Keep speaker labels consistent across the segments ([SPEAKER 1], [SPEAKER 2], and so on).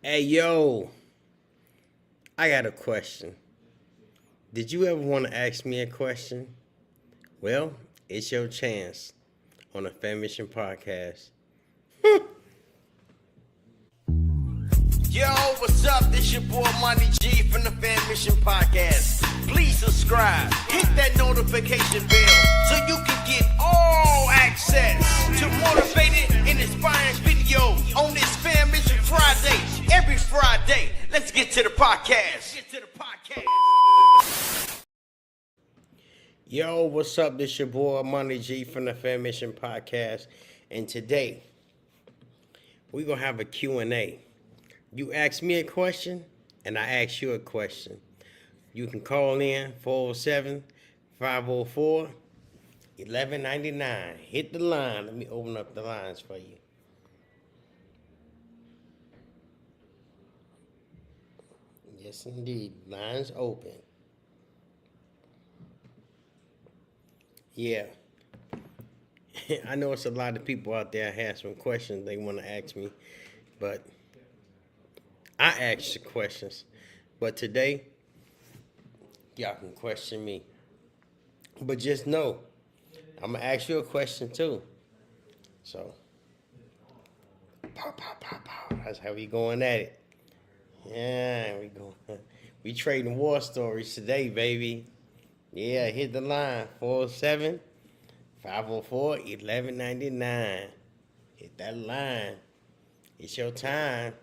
[SPEAKER 1] Hey, yo, I got a question. Did you ever want to ask me a question? Well, it's your chance on the Fammission Podcast. Yo, what's up? This your boy Monty G from the Fammission Podcast. Please subscribe, hit that notification bell so you can get all access to motivated and inspiring videos on this Fammission Friday. Every Friday, let's get to the podcast. Yo, what's up? This your boy Monty G from the Fammission Podcast, and today we're gonna have a Q&A. You ask me a question, and I ask you a question. You can call in 407-504-1199. Hit the line. Let me open up the lines for you. Yes, indeed. Lines open. Yeah. I know it's a lot of people out there have some questions they want to ask me, but I ask the questions. But today, y'all can question me. But just know, I'm going to ask you a question too. So, pow, pow, pow, pow. That's how we going at it. Yeah, we trading war stories today, baby. Yeah, hit the line, 407-504-1199. Hit that line. It's your time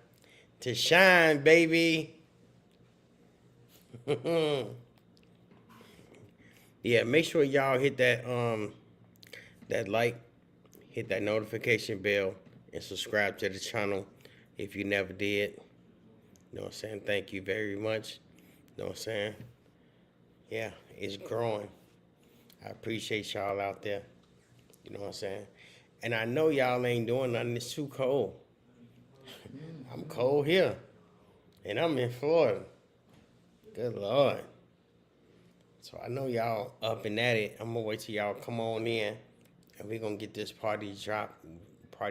[SPEAKER 1] to shine, baby. Yeah, make sure y'all hit that like, hit that notification bell, and subscribe to the channel if you never did. You know what I'm saying? Thank you very much. You know what I'm saying? Yeah, it's growing. I appreciate y'all out there. You know what I'm saying? And I know y'all ain't doing nothing. It's too cold. I'm cold here. And I'm in Florida. Good Lord. So I know y'all up and at it. I'm going to wait till y'all come on in. And we're going to get this party started. I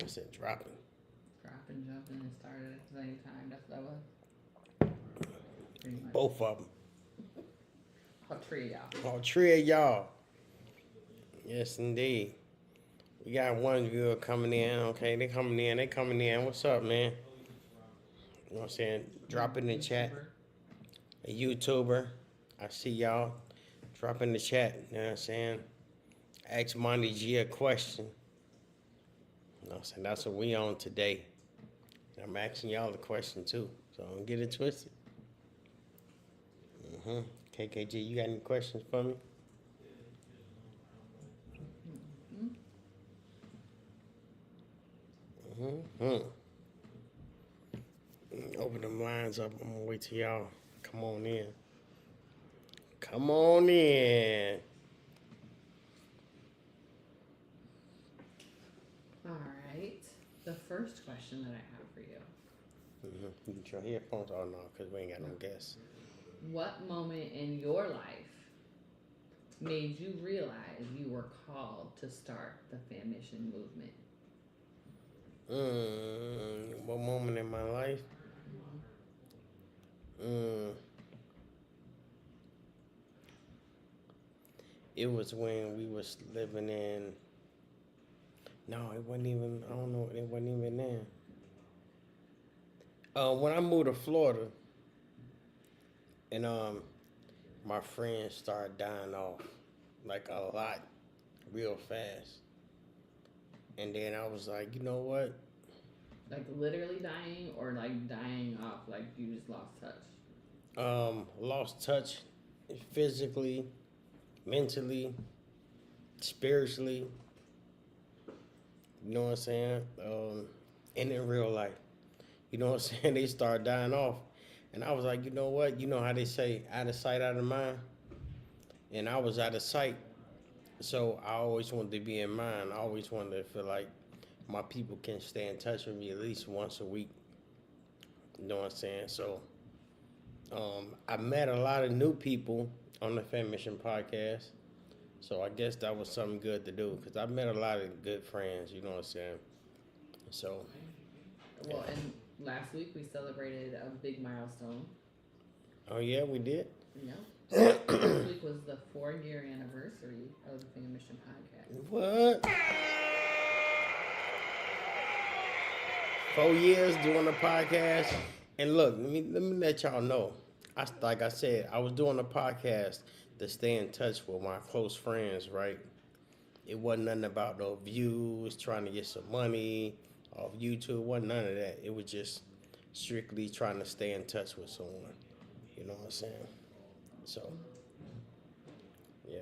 [SPEAKER 1] said dropping.
[SPEAKER 2] Dropping, jumping, and started at the same time. That's what that was. Pretty much.
[SPEAKER 1] Both of them.
[SPEAKER 2] All three of y'all.
[SPEAKER 1] All three of y'all. Yes, indeed. We got one viewer coming in. Okay, they coming in. What's up, man? You know what I'm saying? Drop it in the chat. A YouTuber. I see y'all. Drop in the chat. You know what I'm saying? Ask Monty G a question. You know what I'm saying? That's what we on today. I'm asking y'all a question too. So don't get it twisted. KKG, you got any questions for me? Open them lines up. I'm gonna wait till y'all come on in. Come on in.
[SPEAKER 2] All right. The first question that I have for you.
[SPEAKER 1] You get your headphones on now because we ain't got no guests.
[SPEAKER 2] What moment in your life made you realize you were called to start the Fammission movement?
[SPEAKER 1] What moment in my life? It was when we was living in. No, it wasn't even. I don't know. It wasn't even then. When I moved to Florida, and my friends started dying off, like a lot, real fast. And then I was like, you know what?
[SPEAKER 2] Like literally dying, or like dying off, like you just lost touch?
[SPEAKER 1] Lost touch, physically, mentally, spiritually. You know what I'm saying? And in real life. You know what I'm saying? They start dying off. And I was like, you know what? You know how they say, out of sight, out of mind? And I was out of sight. So I always wanted to be in mind. I always wanted to feel like my people can stay in touch with me at least once a week. You know what I'm saying? So I met a lot of new people on the Fammission Podcast. So I guess that was something good to do because I met a lot of good friends, you know what I'm saying? So
[SPEAKER 2] Well, and last week we celebrated a big milestone.
[SPEAKER 1] Oh yeah, we did.
[SPEAKER 2] Yep. Last week was the 4-year anniversary of the Fammission Podcast.
[SPEAKER 1] What? 4 years doing a podcast, and look, let me let y'all know. Like I said, I was doing a podcast to stay in touch with my close friends, right? It wasn't nothing about no views, trying to get some money off YouTube. It wasn't none of that. It was just strictly trying to stay in touch with someone. You know what I'm saying? So, yeah.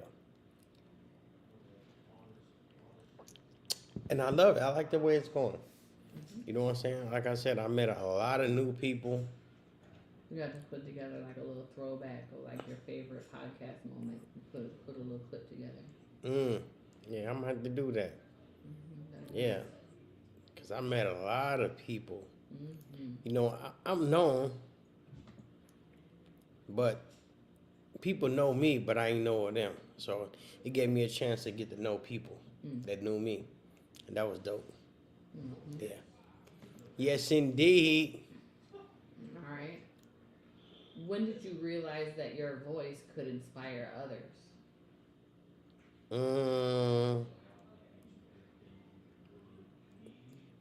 [SPEAKER 1] And I love it. I like the way it's going. You know what I'm saying? Like I said, I met a lot of new people.
[SPEAKER 2] We got to put together like a little throwback of like your favorite podcast moment. Put a little clip together.
[SPEAKER 1] Yeah, I'm gonna have to do that.
[SPEAKER 2] Mm-hmm.
[SPEAKER 1] Yeah, because I met a lot of people.
[SPEAKER 2] Mm-hmm.
[SPEAKER 1] You know, I'm known, but people know me, but I ain't know them. So it gave me a chance to get to know people that knew me, and that was dope.
[SPEAKER 2] Mm-hmm.
[SPEAKER 1] Yeah. Yes, indeed.
[SPEAKER 2] All right. When did you realize that your voice could inspire others?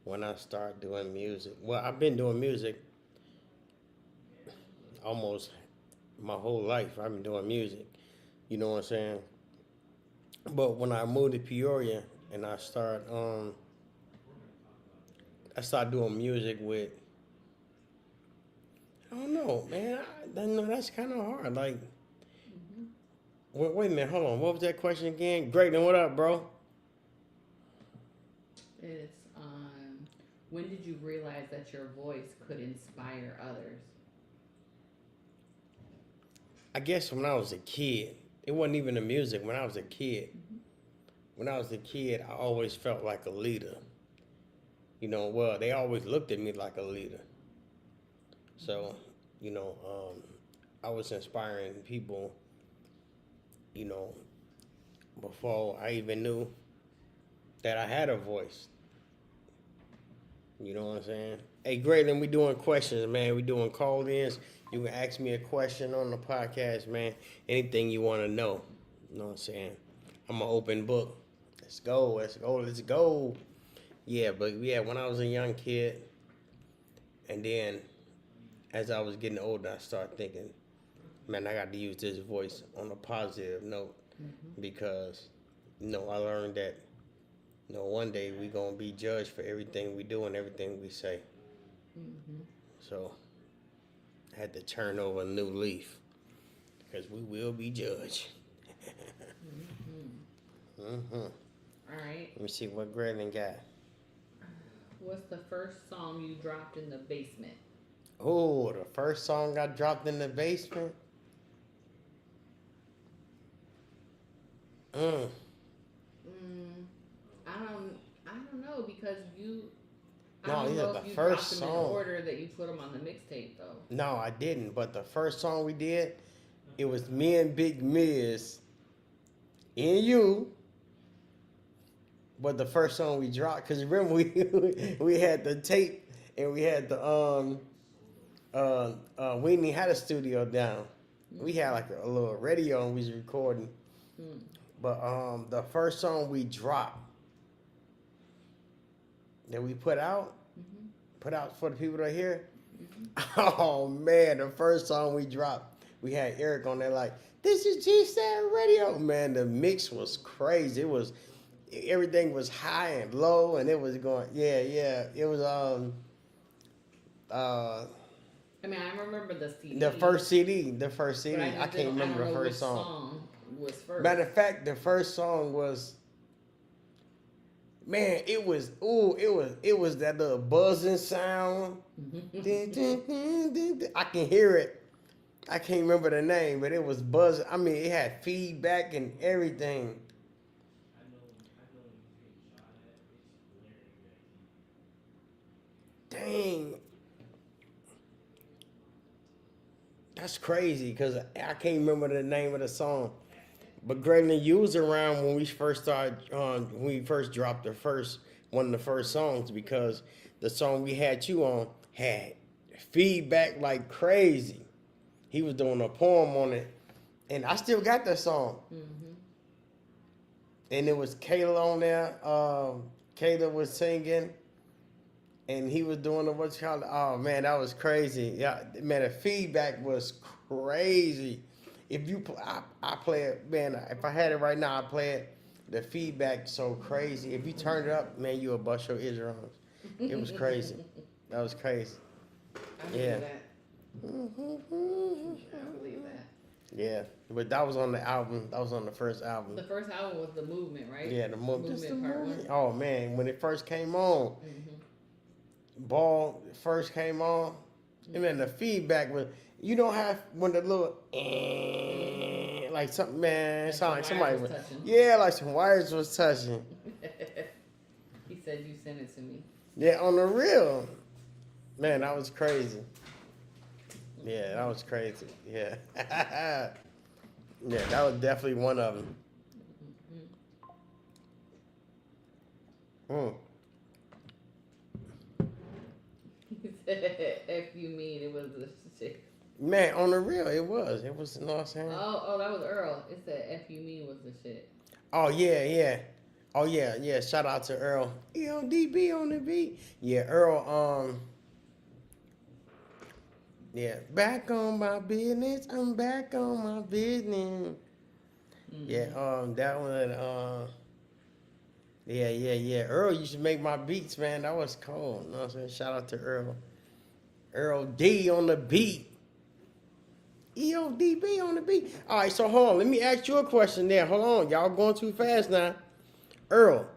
[SPEAKER 1] When I start doing music. Well, I've been doing music almost my whole life. I've been doing music. You know what I'm saying? But when I moved to Peoria and I started doing music with, I don't know, man. That's kind of hard. Like, wait a minute, hold on. What was that question again? Grayton, what up, bro?
[SPEAKER 2] It's when did you realize that your voice could inspire others?
[SPEAKER 1] I guess when I was a kid. It wasn't even the music. When I was a kid. When I was a kid, I always felt like a leader. You know, well, they always looked at me like a leader. So, you know, I was inspiring people, you know, before I even knew that I had a voice. You know what I'm saying? Hey, Grayton, we doing questions, man. We doing call-ins. You can ask me a question on the podcast, man. Anything you want to know. You know what I'm saying? I'm an open book. Let's go, let's go, let's go. Yeah, but yeah, when I was a young kid, and then as I was getting older, I started thinking, man, I got to use this voice on a positive note because, you know, I learned that, you know, one day we going to be judged for everything we do and everything we say. So I had to turn over a new leaf because we will be judged.
[SPEAKER 2] All right.
[SPEAKER 1] Let me see what Grayling got.
[SPEAKER 2] What's the first song you dropped in the basement?
[SPEAKER 1] Oh, the first song I dropped in the basement?
[SPEAKER 2] I don't know because I
[SPEAKER 1] No,
[SPEAKER 2] don't
[SPEAKER 1] yeah,
[SPEAKER 2] know
[SPEAKER 1] the
[SPEAKER 2] if you
[SPEAKER 1] first
[SPEAKER 2] dropped them
[SPEAKER 1] song.
[SPEAKER 2] in order that you put them on the mixtape though.
[SPEAKER 1] No, I didn't. But the first song we did, it was me and Big Miz and you. But the first song we dropped, because remember we had the tape and we had the we didn't even have a studio down. We had like a little radio and we was recording. But the first song we dropped that we put out for the people to hear. Oh man, the first song we dropped, we had Eric on there like, this is G7 Radio. Man, the mix was crazy. It was everything was high and low and it was going it was
[SPEAKER 2] I mean, I remember the CD.
[SPEAKER 1] the first CD.
[SPEAKER 2] But
[SPEAKER 1] I can't remember the first
[SPEAKER 2] song was first.
[SPEAKER 1] Matter of fact, the first song was, man, it was that little buzzing sound. I can hear it. I can't remember the name, but it was buzzing. I mean, it had feedback and everything. Dang. That's crazy because I can't remember the name of the song. But Graydon, you was around when we first started, when we first dropped the first one of the first songs because the song we had you on had feedback like crazy. He was doing a poem on it, and I still got that song.
[SPEAKER 2] Mm-hmm.
[SPEAKER 1] And it was Kayla on there. Kayla was singing, and he was doing the what's called. Oh man, that was crazy. Yeah, man, the feedback was crazy. If you, I play it, man. If I had it right now, I play it. The feedback so crazy. If you turn it up, man, you'll bust your eardrums. It was crazy. That was crazy.
[SPEAKER 2] I believe
[SPEAKER 1] Yeah.
[SPEAKER 2] that.
[SPEAKER 1] Mm-hmm.
[SPEAKER 2] I believe that.
[SPEAKER 1] Yeah, but that was on the album. That was on the first album.
[SPEAKER 2] The first album was The Movement, right?
[SPEAKER 1] Yeah, the movement.
[SPEAKER 2] Part one.
[SPEAKER 1] Oh man, when it first came on, Ball first came on, and then the feedback was, you don't have when the little like something, man, it sounded like somebody was, yeah, like some wires was touching.
[SPEAKER 2] He said you sent it to me.
[SPEAKER 1] Yeah, on the real, man, that was crazy. Yeah, that was crazy. Yeah, yeah, that was definitely one of them. Mm.
[SPEAKER 2] He said, "If you mean it was the shit."
[SPEAKER 1] Man, on the real, it was. It was, you know what I'm saying?
[SPEAKER 2] Oh, that was Earl. It said, "If you mean was the shit."
[SPEAKER 1] Oh, yeah. Oh, yeah. Shout out to Earl. ELDB on the beat. Yeah, Earl, yeah. Back on my business. I'm back on my business. Mm-hmm. Yeah, that one, yeah. Earl used to make my beats, man. That was cool. You know what I'm saying? Shout out to Earl. Earl D on the beat. EODB on the beat. All right, so hold on. Let me ask you a question there. Hold on. Y'all going too fast now. Earl,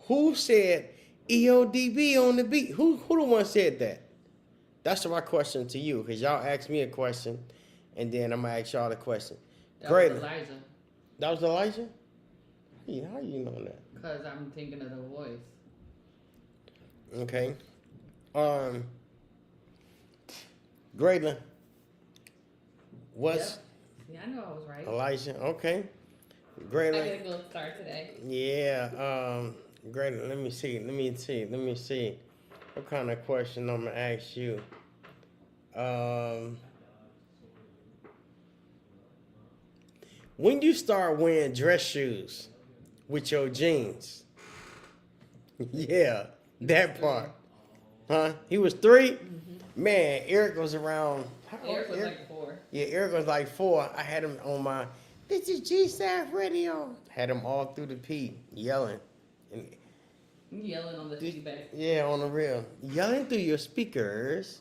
[SPEAKER 1] who said EODB on the beat? Who the one said that? That's my question to you, because y'all asked me a question, and then I'm going to ask y'all the question.
[SPEAKER 2] That was Elijah.
[SPEAKER 1] That was Elijah? How you know that?
[SPEAKER 2] Because I'm thinking of the voice.
[SPEAKER 1] Okay. Graydon. What's?
[SPEAKER 2] Yep. Yeah, I know I was right.
[SPEAKER 1] Elijah. Okay. Graydon.
[SPEAKER 2] I get a good start today.
[SPEAKER 1] Yeah. Graydon. Let me see. What kind of question I'm gonna ask you? When you start wearing dress shoes with your jeans? Yeah, that part. Huh? He was 3? Mm-hmm. Man, Eric was around.
[SPEAKER 2] Eric was like 4.
[SPEAKER 1] Yeah, Eric was like 4. I had him on my, this is G-Staff Radio. Had him all through the P, yelling. And,
[SPEAKER 2] yelling on the feedback.
[SPEAKER 1] Yeah, on the real. Yelling through your speakers.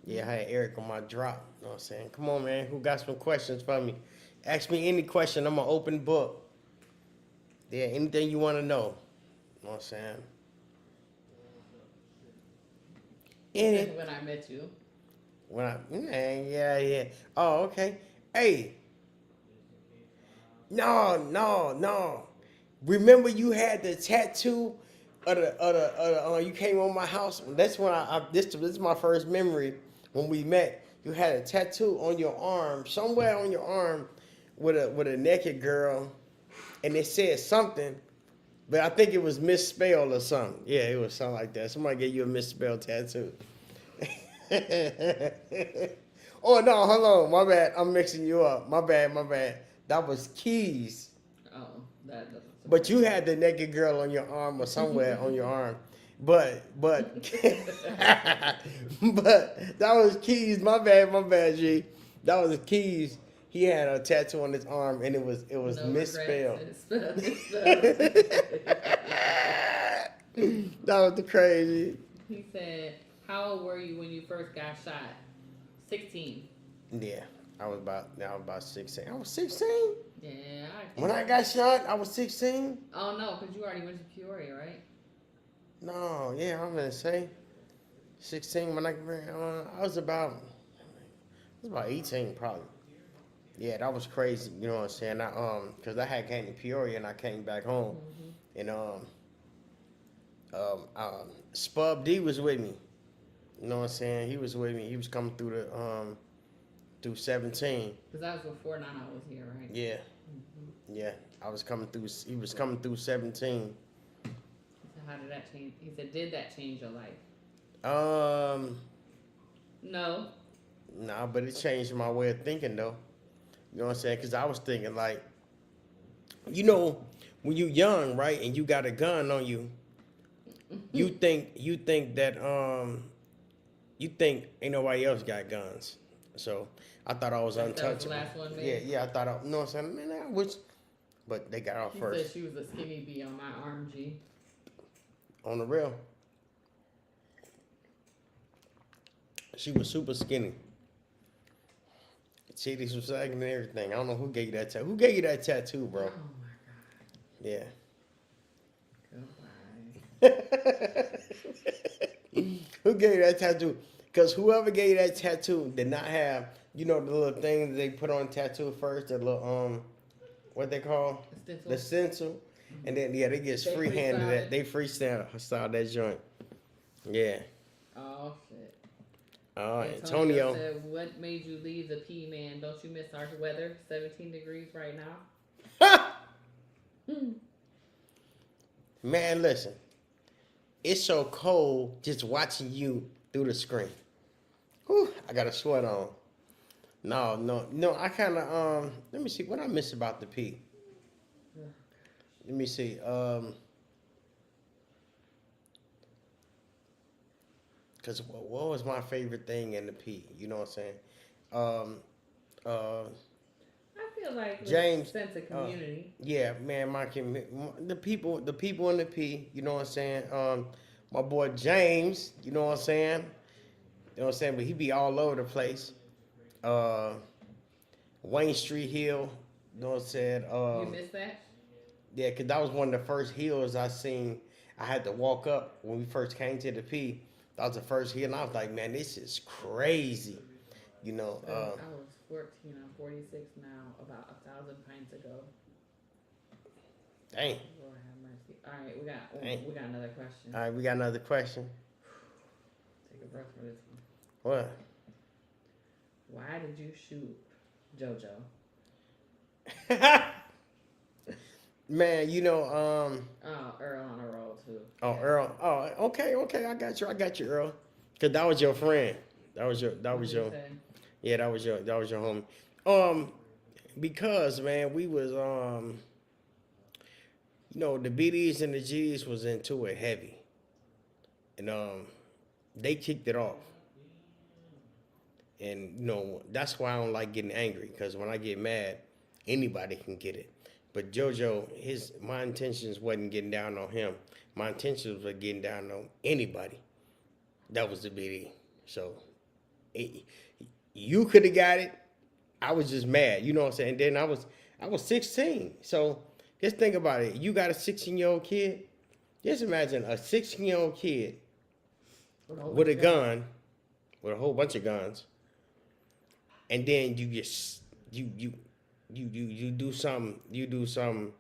[SPEAKER 1] Yeah, I had Eric on my drop. You know what I'm saying? Come on, man. Who got some questions for me? Ask me any question. I'm an open book. Yeah, anything you want to know. You know what I'm saying?
[SPEAKER 2] When I met you.
[SPEAKER 1] Yeah. Oh, okay. Hey. No. Remember you had the tattoo of the you came on my house? That's when this is my first memory when we met. You had a tattoo on your arm, somewhere on your arm with a naked girl, and it said something, but I think it was misspelled or something. Yeah, it was something like that. Somebody gave you a misspelled tattoo. Oh no, hold on, my bad. I'm mixing you up. My bad. That was Keys.
[SPEAKER 2] Oh, that doesn't.
[SPEAKER 1] But you had the naked girl on your arm or somewhere on your arm. But but that was Keys. My bad, G. That was Keys. He had a tattoo on his arm and it was no misspelled. That was the crazy.
[SPEAKER 2] He said, "How old were you when you first got shot?" 16.
[SPEAKER 1] Yeah, I was about 16. I was 16.
[SPEAKER 2] Yeah.
[SPEAKER 1] When I got shot, I was 16.
[SPEAKER 2] Oh no, because you already went to Peoria, right?
[SPEAKER 1] No, yeah, I'm gonna say 16 when I was about 18 probably. Yeah, that was crazy. You know what I'm saying? Cause I had came to Peoria and I came back home, and Spub D was with me. You know what I'm saying? He was with me. He was coming through through 17.
[SPEAKER 2] Cause that was before 9 I was here, right?
[SPEAKER 1] Yeah. Yeah. I was coming through. He was coming through 17.
[SPEAKER 2] So how did that change? He said, did that change your life? No.
[SPEAKER 1] Nah, but it changed my way of thinking though. You know what I'm saying? Because I was thinking like, you know, when you young, right, and you got a gun on you, you think that you think ain't nobody else got guns. So I thought I was untouchable.
[SPEAKER 2] That was the last one, maybe?
[SPEAKER 1] Yeah, I thought you know what I'm saying? Man, I wish, but they got off
[SPEAKER 2] She
[SPEAKER 1] first.
[SPEAKER 2] said she was a skinny bee on my arm, G.
[SPEAKER 1] On the real. She was super skinny. Titties was sagging and everything. I don't know who gave you that tattoo. Who gave you that tattoo, bro?
[SPEAKER 2] Oh my God.
[SPEAKER 1] Yeah.
[SPEAKER 2] Goodbye.
[SPEAKER 1] Who gave you that tattoo? Because whoever gave you that tattoo did not have, you know, the little thing that they put on tattoo first, the little, what they call? The stencil. And then, yeah, they just freehanded that. They freestyle that joint. Yeah.
[SPEAKER 2] Oh, shit.
[SPEAKER 1] Antonio
[SPEAKER 2] said, what made you leave the P, man? Don't you miss our weather? 17 degrees right now.
[SPEAKER 1] Man, listen. It's so cold just watching you through the screen. Whew, I got a sweat on. No. I kind of, let me see what I miss about the P. Let me see. Because what was my favorite thing in the P? You know what I'm saying?
[SPEAKER 2] I feel like
[SPEAKER 1] James,
[SPEAKER 2] sense of community.
[SPEAKER 1] Yeah, man, the people in the P. You know what I'm saying? My boy James. You know what I'm saying? You know what I'm saying? But he be all over the place. Wayne Street Hill. You know what I'm saying?
[SPEAKER 2] You miss that?
[SPEAKER 1] Yeah, because that was one of the first hills I seen. I had to walk up when we first came to the P. That was the first hill, and I was like, man, this is crazy. You know.
[SPEAKER 2] I was 14. I'm 46 now. About 1,000 pints ago.
[SPEAKER 1] Dang.
[SPEAKER 2] Lord have mercy. All right, we got another question.
[SPEAKER 1] All right, we got another question.
[SPEAKER 2] Take a breath for this one.
[SPEAKER 1] What?
[SPEAKER 2] Why did you shoot JoJo?
[SPEAKER 1] Man, you know,
[SPEAKER 2] Oh, Earl on a roll too.
[SPEAKER 1] Oh, yeah. Earl. Oh, okay. I got you, Earl. Cause that was your friend. That was your yeah, that was your homie. Because man, we was you know, the BDs and the Gs was into it heavy. And they kicked it off. And you know, that's why I don't like getting angry, because when I get mad, anybody can get it. But JoJo, my intentions wasn't getting down on him. My intentions were getting down on anybody. That was the BD. So you could have got it. I was just mad. You know what I'm saying? And then I was 16. So just think about it. You got a 16-year-old kid. Just imagine a 16-year-old kid with a gun, with a whole bunch of guns, and then you just you do something,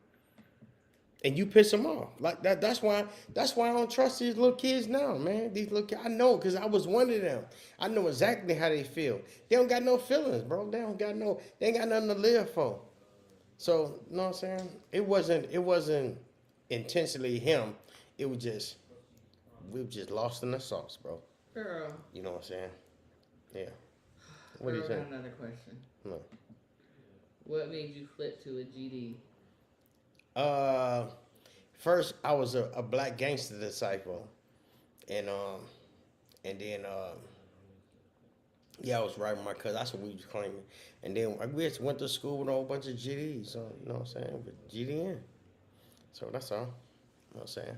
[SPEAKER 1] and you piss them off like that. That's why I don't trust these little kids now, man. These little kids, I know, because I was one of them. I know exactly how they feel. They don't got no feelings, bro. They ain't got nothing to live for. So, you know what I'm saying? It wasn't intentionally him. It was just, we were just lost in the sauce, bro.
[SPEAKER 2] Girl.
[SPEAKER 1] You know what I'm saying? Yeah. What do you think?
[SPEAKER 2] Another question.
[SPEAKER 1] No.
[SPEAKER 2] What made you flip to a GD?
[SPEAKER 1] First I was a black gangster disciple, and then yeah, I was right with my cousin. That's what we was claiming. And then we just went to school with a whole bunch of GDs. So you know what I'm saying, with GDN. So that's all. You know what I'm saying.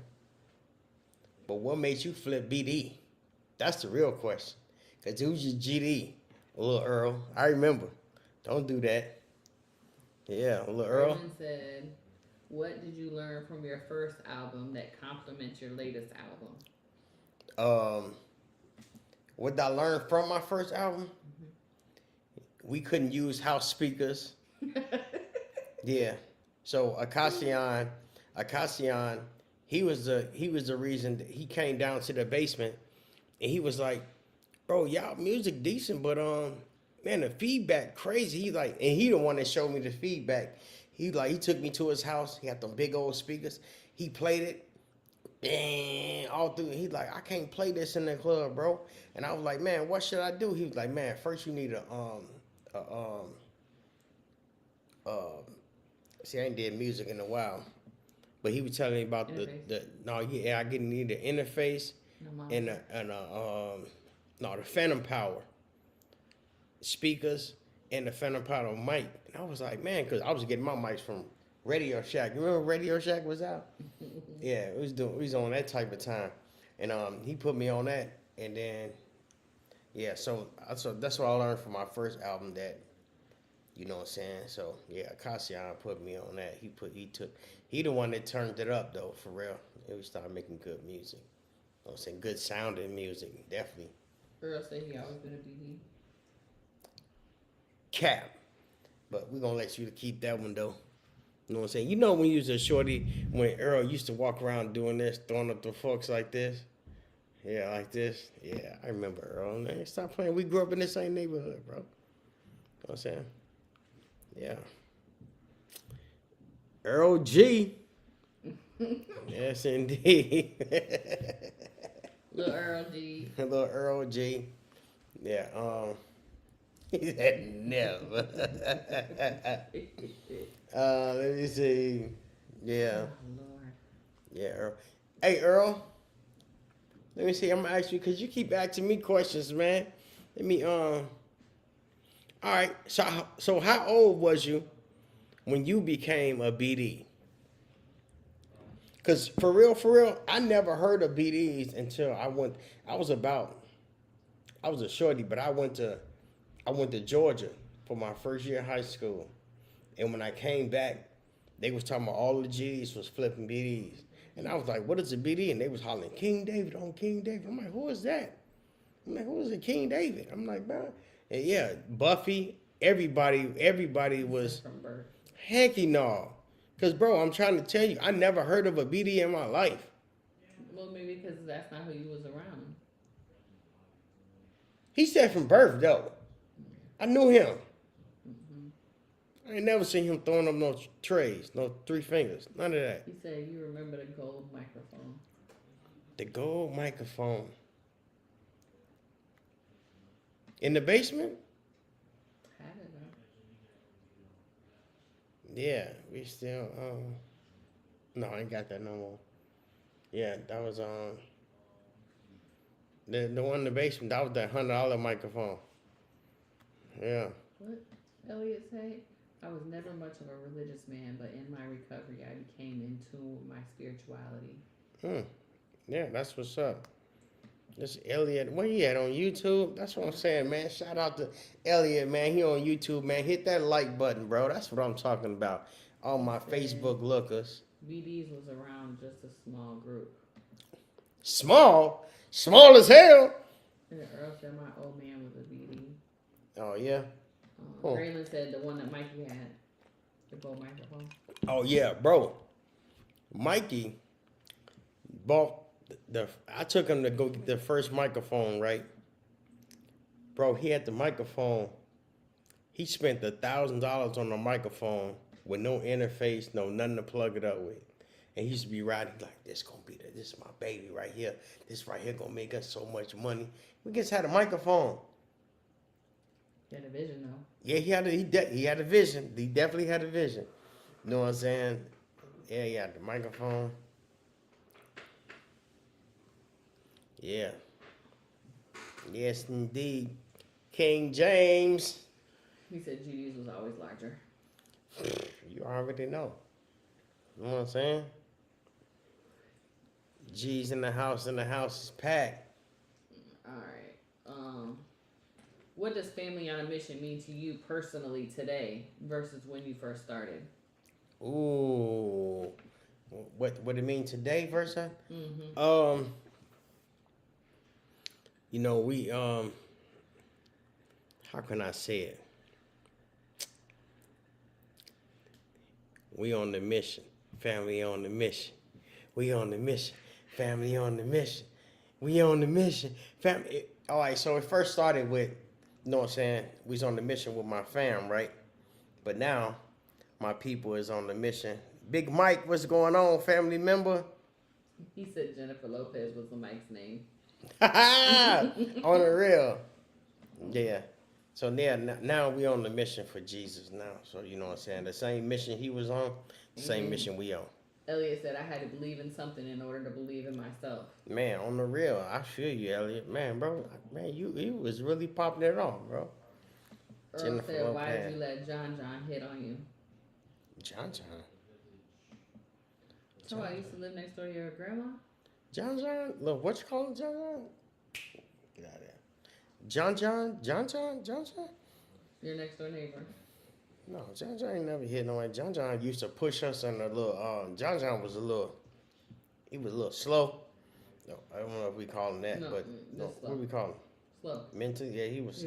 [SPEAKER 1] But what made you flip BD? That's the real question. Cause it was your GD, little Earl. I remember. Don't do that. Yeah, little Earl.
[SPEAKER 2] Raymond said, what did you learn from your first album that complements your latest album?
[SPEAKER 1] What did I learn from my first album? Mm-hmm. We couldn't use house speakers. Yeah. So Akacion, he was the reason that he came down to the basement, and he was like, bro, y'all music decent, but man, the feedback crazy. He's like, and he the one that showed me the feedback. He took me to his house. He had them big old speakers. He played it, and all through. He's like, I can't play this in the club, bro. And I was like, man, what should I do? He was like, man, first you need a see, I ain't did music in a while, but he was telling me about I need the interface and the phantom power speakers and the phantom power mic. And I was like, man, because I was getting my mics from Radio Shack. You remember Radio Shack was out? Yeah, we was on that type of time, and he put me on that, and then so that's what I learned from my first album. That, you know what I'm saying? So yeah, Cassian put me on that. He the one that turned it up though, for real. And we started making good music. You know what I'm saying? Good sounding music, definitely.
[SPEAKER 2] Earl said he always been a BD.
[SPEAKER 1] Cap. But we're gonna let you to keep that one though. You know what I'm saying? You know when you was a shorty, when Earl used to walk around doing this, throwing up the forks like this? Yeah, like this. Yeah, I remember Earl. Man, stop playing. We grew up in the same neighborhood, bro. You know what I'm saying? Yeah. Earl G. Yes, indeed.
[SPEAKER 2] Little Earl G.
[SPEAKER 1] Little Earl G. Yeah, he said never. Let me see. Yeah.
[SPEAKER 2] Oh, Lord.
[SPEAKER 1] Yeah, Earl. Hey, Earl. Let me see. I'm gonna ask you because you keep asking me questions, man. Let me All right. So how old was you when you became a BD? Cause for real, I never heard of BDs until I was a shorty, but I went to Georgia for my first year of high school. And when I came back, they was talking about all the G's was flipping BDs. And I was like, what is a BD? And they was hollering, King David on King David. I'm like, who is that? I'm like, who is it, King David? I'm like, man. And yeah, Buffy, everybody was,
[SPEAKER 2] From birth.
[SPEAKER 1] hecky no. Because, bro, I'm trying to tell you, I never heard of a BD in my life.
[SPEAKER 2] Well, maybe because that's not who you was around.
[SPEAKER 1] He said from birth, though. I knew him.
[SPEAKER 2] Mm-hmm.
[SPEAKER 1] I ain't never seen him throwing up no trays, no 3 fingers, none of that.
[SPEAKER 2] He said you remember the gold microphone.
[SPEAKER 1] The gold microphone. In the basement?
[SPEAKER 2] Had it though.
[SPEAKER 1] Yeah, we still, no, I ain't got that no more. Yeah, that was, the one in the basement, that was that $100 microphone. Yeah.
[SPEAKER 2] What Elliot say? I was never much of a religious man, but in my recovery, I became in tune with my spirituality.
[SPEAKER 1] Yeah, that's what's up. This Elliot, where he at on YouTube? That's what I'm saying, man. Shout out to Elliot, man. He on YouTube, man. Hit that like button, bro. That's what I'm talking about. All my Facebook lookers.
[SPEAKER 2] BDs was around just a small group.
[SPEAKER 1] Small? Small as hell.
[SPEAKER 2] And Earl said my old man was a BD.
[SPEAKER 1] Oh, yeah?
[SPEAKER 2] Braylon said the one that Mikey had, the gold microphone.
[SPEAKER 1] Oh, yeah, bro. Mikey bought I took him to go get the first microphone, right? Bro, he had the microphone. He spent $1,000 on the microphone with no interface, no nothing to plug it up with. And he used to be riding like, this is my baby right here. This right here gonna make us so much money. We just had a microphone.
[SPEAKER 2] He had a vision though.
[SPEAKER 1] Yeah, he had a vision. He definitely had a vision. You know what I'm saying? Yeah, he had the microphone. Yeah. Yes, indeed. King James.
[SPEAKER 2] He said GD's was always larger.
[SPEAKER 1] You already know. You know what I'm saying? G's in the house is packed.
[SPEAKER 2] All right. What does family on a mission mean to you personally today versus when you first started?
[SPEAKER 1] Ooh. What it mean today versus?
[SPEAKER 2] Mm-hmm.
[SPEAKER 1] You know, we how can I say it? We on the mission. Family on the mission. We on the mission. Family on the mission. We on the mission. Family. All right, so it first started with, you know what I'm saying, we was on the mission with my fam, right? But now my people is on the mission. Big Mike, what's going on, family member?
[SPEAKER 2] He said Jennifer Lopez was the Mike's name.
[SPEAKER 1] On the real. Yeah. So now we on the mission for Jesus now. So you know what I'm saying? The same mission he was on, same mission we on.
[SPEAKER 2] Elliot said I had to believe in something in order to believe in myself.
[SPEAKER 1] Man, on the real, I feel you, Elliot. Man, bro, you was really popping it off, bro.
[SPEAKER 2] Earl Jennifer said, Lopez. Why did you let John hit on you?
[SPEAKER 1] John.
[SPEAKER 2] So I used to live next door to your grandma?
[SPEAKER 1] John? Look, what you call him, John? Get out of there. John?
[SPEAKER 2] Your next door neighbor.
[SPEAKER 1] No, John ain't never hit no one. John used to push us in a little, John was he was a little slow. No, I don't know if we call him that, but what do we call him?
[SPEAKER 2] Slow.
[SPEAKER 1] Mental? Yeah, he was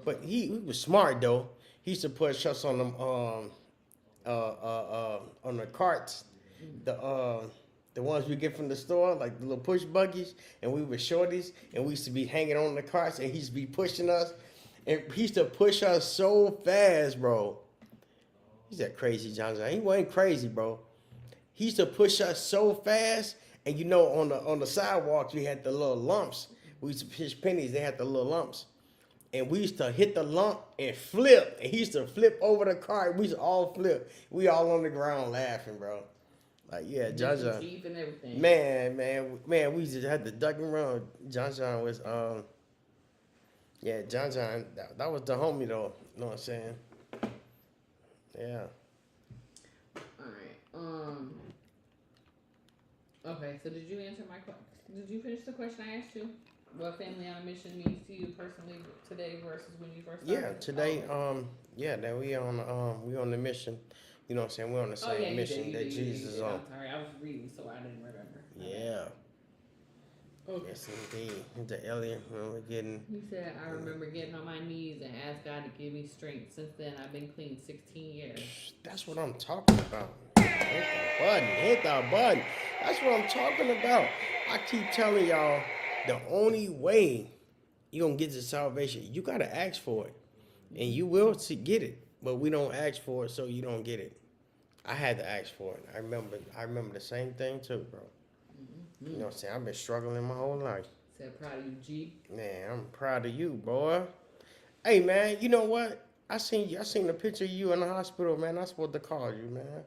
[SPEAKER 1] but
[SPEAKER 2] slow.
[SPEAKER 1] he was smart though. He used to push us on them, on the carts, the ones we get from the store, like the little push buggies, and we were shorties, and we used to be hanging on the carts, and he used to be pushing us, and he used to push us so fast, bro. He's that crazy John. He wasn't crazy, bro. He used to push us so fast, and you know, on the sidewalks, we had the little lumps. We used to pitch pennies, they had the little lumps. And we used to hit the lump and flip. And he used to flip over the cart. We used to all flip. We all on the ground laughing, bro. Like, yeah, John.
[SPEAKER 2] Teeth and everything.
[SPEAKER 1] Man, we just had to duck and run. John was, yeah, John, that was the homie, though. You know what I'm saying? Yeah.
[SPEAKER 2] All right. Okay, so did you answer my question? Did you finish the question I asked you? What family on a mission means to you personally today versus when you first started?
[SPEAKER 1] Yeah, today, that we on the mission. You know what I'm saying? We're on the same mission that Jesus is on.
[SPEAKER 2] I'm sorry, I was reading, so I didn't remember.
[SPEAKER 1] Yeah. Okay. Yes, indeed. The Elliot, we're getting.
[SPEAKER 2] He said, I remember getting on my knees and asked God to give me strength. Since then, I've been clean 16 years.
[SPEAKER 1] That's what I'm talking about. Hit the button. That's what I'm talking about. I keep telling y'all, the only way you're going to get to salvation, you got to ask for it. And you will get it. But we don't ask for it, so you don't get it. I had to ask for it. I remember the same thing too, bro. Mm-hmm. You know what I'm saying? I've been struggling my whole life.
[SPEAKER 2] Said proud of you, G.
[SPEAKER 1] Man, I'm proud of you, boy. Hey, man, you know what? I seen the picture of you in the hospital, man. I supposed to call you, man.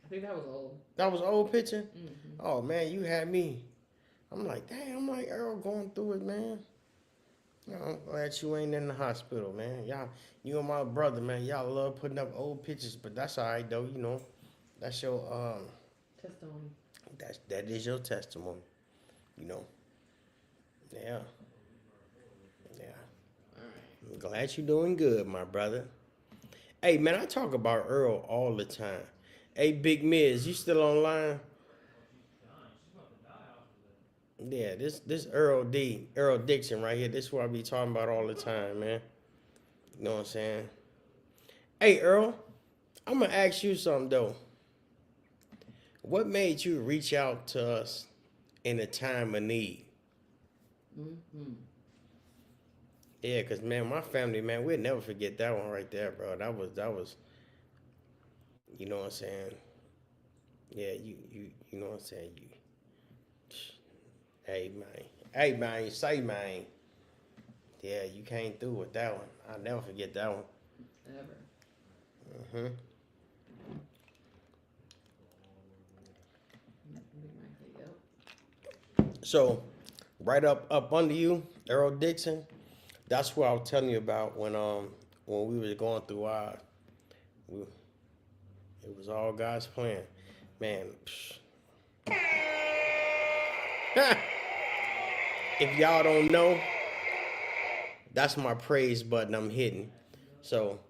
[SPEAKER 2] I think that was old.
[SPEAKER 1] That was an old picture?
[SPEAKER 2] Mm-hmm.
[SPEAKER 1] Oh, man, you had me. I'm like, damn, I'm like Earl going through it, man. You know, I'm glad you ain't in the hospital, man. Y'all, you and my brother, man, y'all love putting up old pictures, but that's all right, though, you know. That's your,
[SPEAKER 2] testimony.
[SPEAKER 1] That is your testimony, you know. Yeah. Yeah.
[SPEAKER 2] All right.
[SPEAKER 1] I'm glad you're doing good, my brother. Hey, man, I talk about Earl all the time. Hey, Big Miz, you still online? Yeah, this Earl Dixon right here, this is what I be talking about all the time, man. You know what I'm saying? Hey, Earl, I'm going to ask you something, though. What made you reach out to us in a time of need?
[SPEAKER 2] Mm-hmm.
[SPEAKER 1] Yeah, because, man, my family, man, we'll never forget that one right there, bro. That was, you know what I'm saying? Yeah, you know what I'm saying? Hey, man, say, man. Yeah, you came through with that one. I'll never forget that one.
[SPEAKER 2] Ever.
[SPEAKER 1] So, right up under you, Earl Dixon, that's what I was telling you about when we was going through it was all God's plan. Man, if y'all don't know, that's my praise button I'm hitting. So,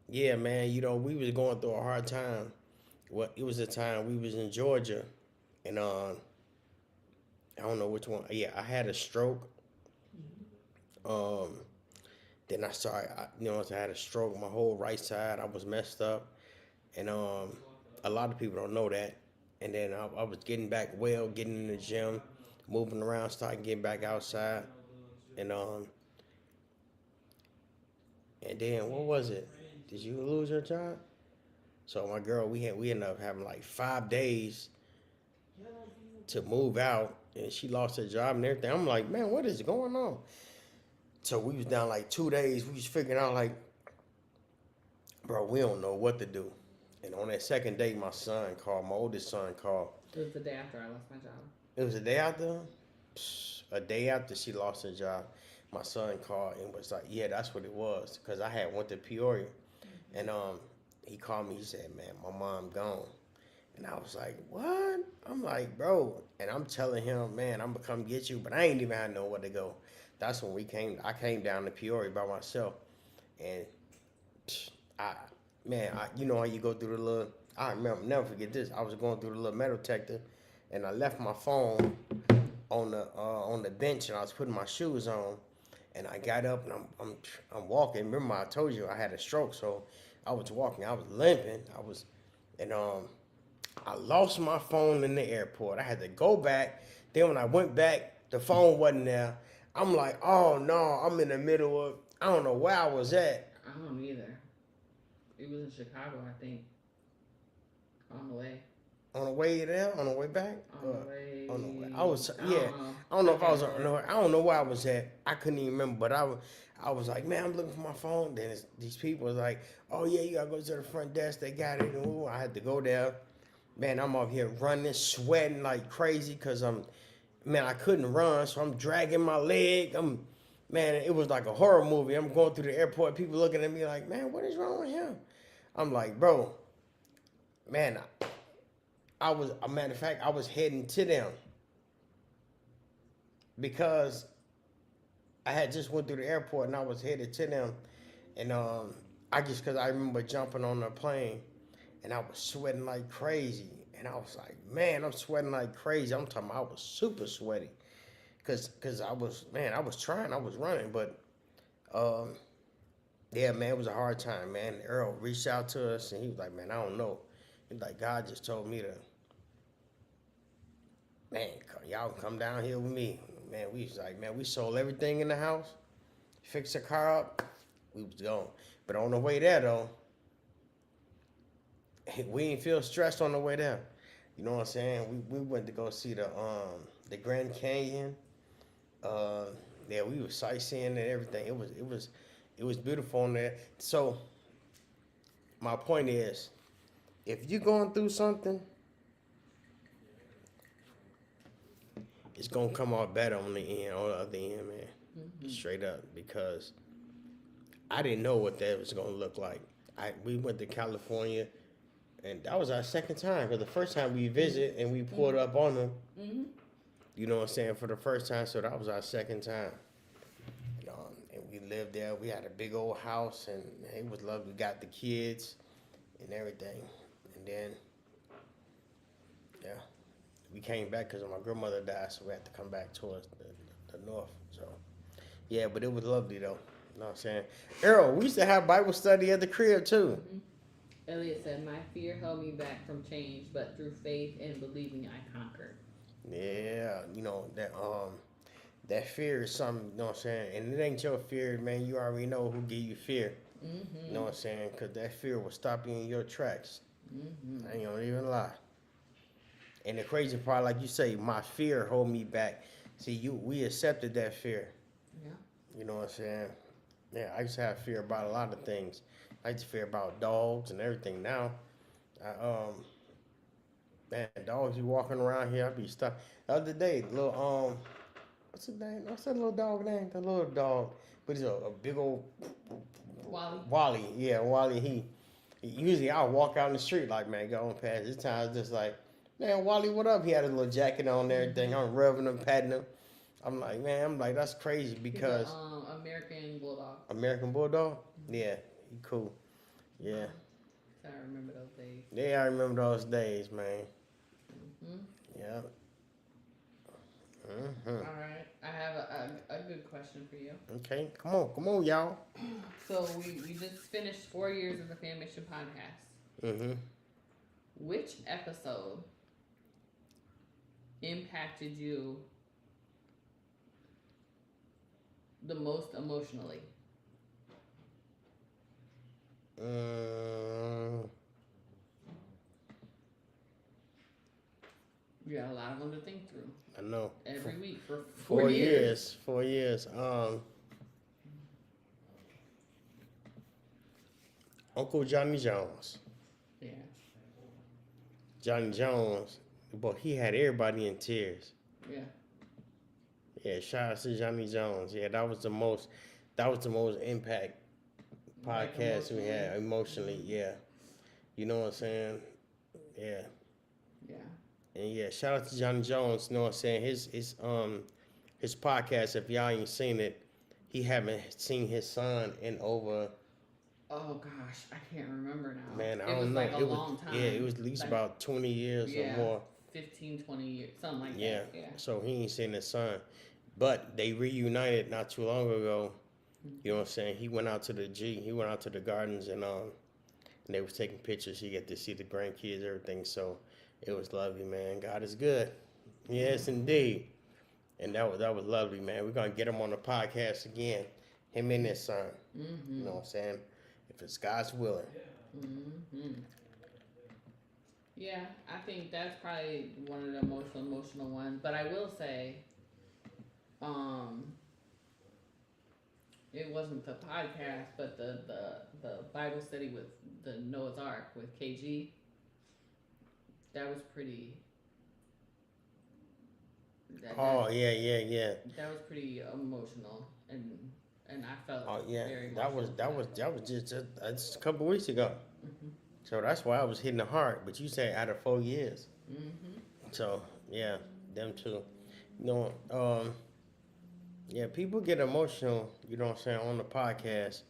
[SPEAKER 1] yeah, man, you know, we was going through a hard time. Well, it was a time we was in Georgia, and I don't know which one. Yeah, I had a stroke. Then I had a stroke. My whole right side, I was messed up, and a lot of people don't know that. And then I was getting back well, getting in the gym, moving around, starting getting back outside, and then what was it? Did you lose your job? So my girl, we ended up having like 5 days to move out, and she lost her job and everything. I'm like, man, what is going on? So we was down like 2 days. We was figuring out like, bro, we don't know what to do. And on that second day, my son called. My oldest son called.
[SPEAKER 2] It was the day after I lost my job.
[SPEAKER 1] It was a day after. A day after she lost her job, my son called and was like, "Yeah, that's what it was." Because I had went to Peoria, and he called me. He said, "Man, my mom gone," and I was like, "What?" I'm like, "Bro," and I'm telling him, "Man, I'm gonna come get you," but I ain't even had nowhere to go. That's when we came. I came down to Peoria by myself, and you know how you go through the little. I remember, never forget this. I was going through the little metal detector, and I left my phone on the bench, and I was putting my shoes on, and I got up and I'm walking. Remember I told you I had a stroke, so I was walking. I was limping. And I lost my phone in the airport. I had to go back. Then when I went back, the phone wasn't there. I'm like, oh no, I'm in the middle of. I don't know where I was at.
[SPEAKER 2] I don't either. It was in Chicago, I think. On the way.
[SPEAKER 1] On the way there, on the way back.
[SPEAKER 2] On the way.
[SPEAKER 1] On the way. I don't know if I was. I don't know where I was at. I couldn't even remember. But I was like, man, I'm looking for my phone. Then these people was like, oh yeah, you gotta go to the front desk. They got it. And I had to go there. Man, I'm up here running, sweating like crazy because I couldn't run, so I'm dragging my leg. Man, it was like a horror movie. I'm going through the airport. People looking at me like, man, what is wrong with him? I'm like, bro, man. A matter of fact, I was heading to them because I had just went through the airport and I was headed to them. And because I remember jumping on the plane and I was sweating like crazy. And I was like, man, I'm sweating like crazy. I'm talking about I was super sweaty because I was trying, I was running. But, yeah, man, it was a hard time, man. Earl reached out to us and he was like, man, I don't know. He's like, God just told me to, man, y'all come down here with me. Man, we was like, man, we sold everything in the house, fixed the car up, we was gone. But on the way there, though, we didn't feel stressed on the way there. You know what I'm saying? We went to go see the Grand Canyon. Yeah, we were sightseeing and everything. It was beautiful on there. So my point is, if you're going through something, it's gonna come out better on the other end, man. Mm-hmm. Straight up, because I didn't know what that was gonna look like. We went to California, and that was our second time. Because the first time we visited and we pulled up on them, you know what I'm saying, for the first time. So that was our second time. And we lived there. We had a big old house, and it was lovely. We got the kids and everything. And then, yeah, we came back because my grandmother died, so we had to come back towards the north. So, yeah, but it was lovely, though. You know what I'm saying? Errol, we used to have Bible study at the crib, too.
[SPEAKER 2] Mm-hmm. Elliot said, my fear held me back from change, but through faith and believing I conquered.
[SPEAKER 1] Yeah, that fear is something, you know what I'm saying? And it ain't your fear, man. You already know who give you fear. Mm-hmm. You know what I'm saying? Because that fear will stop you in your tracks. Mm-hmm. I ain't gonna even lie. And the crazy part, like you say, my fear hold me back. See, we accepted that fear. Yeah. You know what I'm saying? Yeah, I used to have fear about a lot of things. I used to fear about dogs and everything. Now, man, dogs be walking around here, I be stuck. The other day, little what's his name? What's that little dog name? The little dog, but he's a big old Wally. Yeah, Wally. He usually I'll walk out in the street like, man, go on past. This time it's just like, man, Wally, what up? He had a little jacket on and everything. I'm rubbing him, patting him. I'm like, that's crazy because
[SPEAKER 2] he's a, American Bulldog.
[SPEAKER 1] American Bulldog? Yeah, he cool. Yeah.
[SPEAKER 2] I remember those days.
[SPEAKER 1] Yeah, I remember those days, man. Mm-hmm. Yeah.
[SPEAKER 2] Mm-hmm. All right, I have a good question for you.
[SPEAKER 1] Okay, come on, y'all.
[SPEAKER 2] So we just finished 4 years of the Fammission Podcast. Mm-hmm. Which episode impacted you the most emotionally? You got a lot of them to think through.
[SPEAKER 1] I know.
[SPEAKER 2] Every week for
[SPEAKER 1] 4 years. 4 years. Uncle Johnny Jones.
[SPEAKER 2] Yeah.
[SPEAKER 1] Johnny Jones, boy, he had everybody in tears.
[SPEAKER 2] Yeah.
[SPEAKER 1] Yeah, shout out to Johnny Jones. Yeah, that was the most impact podcast we had emotionally. Yeah, you know what I'm saying? Yeah.
[SPEAKER 2] Yeah.
[SPEAKER 1] And yeah, shout out to Johnny Jones. You know what I'm saying? His podcast. If y'all ain't seen it, he haven't seen his son in over.
[SPEAKER 2] Oh gosh, I can't remember now.
[SPEAKER 1] Man, I
[SPEAKER 2] it
[SPEAKER 1] don't
[SPEAKER 2] was
[SPEAKER 1] know.
[SPEAKER 2] Like a
[SPEAKER 1] It was
[SPEAKER 2] long time.
[SPEAKER 1] Yeah, it was at least
[SPEAKER 2] like,
[SPEAKER 1] about 20 years or more.
[SPEAKER 2] 15, 20 years, something like
[SPEAKER 1] Yeah.
[SPEAKER 2] that. Yeah.
[SPEAKER 1] So he ain't seen his son, but they reunited not too long ago. You know what I'm saying? He went out to the gardens and they was taking pictures. He got to see the grandkids, everything. So it was lovely, man. God is good. Yes, indeed. And that was lovely, man. We're gonna get him on the podcast again. Him and his son.
[SPEAKER 2] Mm-hmm.
[SPEAKER 1] You know what I'm saying? If it's God's willing.
[SPEAKER 2] Mm-hmm. Yeah, I think that's probably one of the most emotional ones. But I will say, it wasn't the podcast, but the Bible study with the Noah's Ark with KG. That was pretty.
[SPEAKER 1] Yeah.
[SPEAKER 2] That was pretty emotional, and I felt.
[SPEAKER 1] Oh yeah,
[SPEAKER 2] very
[SPEAKER 1] that was just a couple weeks ago.
[SPEAKER 2] Mm-hmm.
[SPEAKER 1] So that's why I was hitting the heart. But you say out of 4 years.
[SPEAKER 2] Mm-hmm.
[SPEAKER 1] So yeah, them two. You know, yeah, people get emotional. You know what I'm saying on the podcast.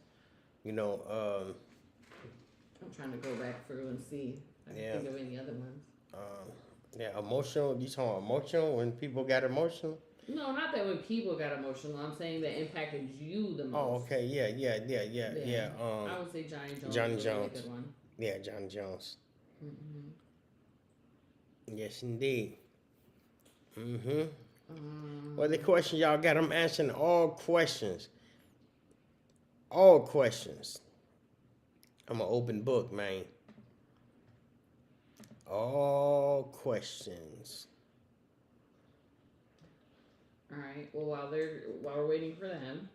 [SPEAKER 1] You know,
[SPEAKER 2] I'm trying to go back through and see if I can think of any other ones.
[SPEAKER 1] Yeah, emotional. You talking emotional when people got emotional?
[SPEAKER 2] No, not that when people got emotional. I'm saying that impacted you the most.
[SPEAKER 1] Oh, okay. Yeah.
[SPEAKER 2] I would say Johnny Jones.
[SPEAKER 1] Johnny
[SPEAKER 2] was
[SPEAKER 1] Jones.
[SPEAKER 2] A good one.
[SPEAKER 1] Yeah, Johnny Jones.
[SPEAKER 2] Mm-hmm.
[SPEAKER 1] Yes, indeed. Mm-hmm. Well, the question y'all got, I'm answering all questions. All questions. I'm an open book, man. All questions.
[SPEAKER 2] All right. Well, while we're waiting for them,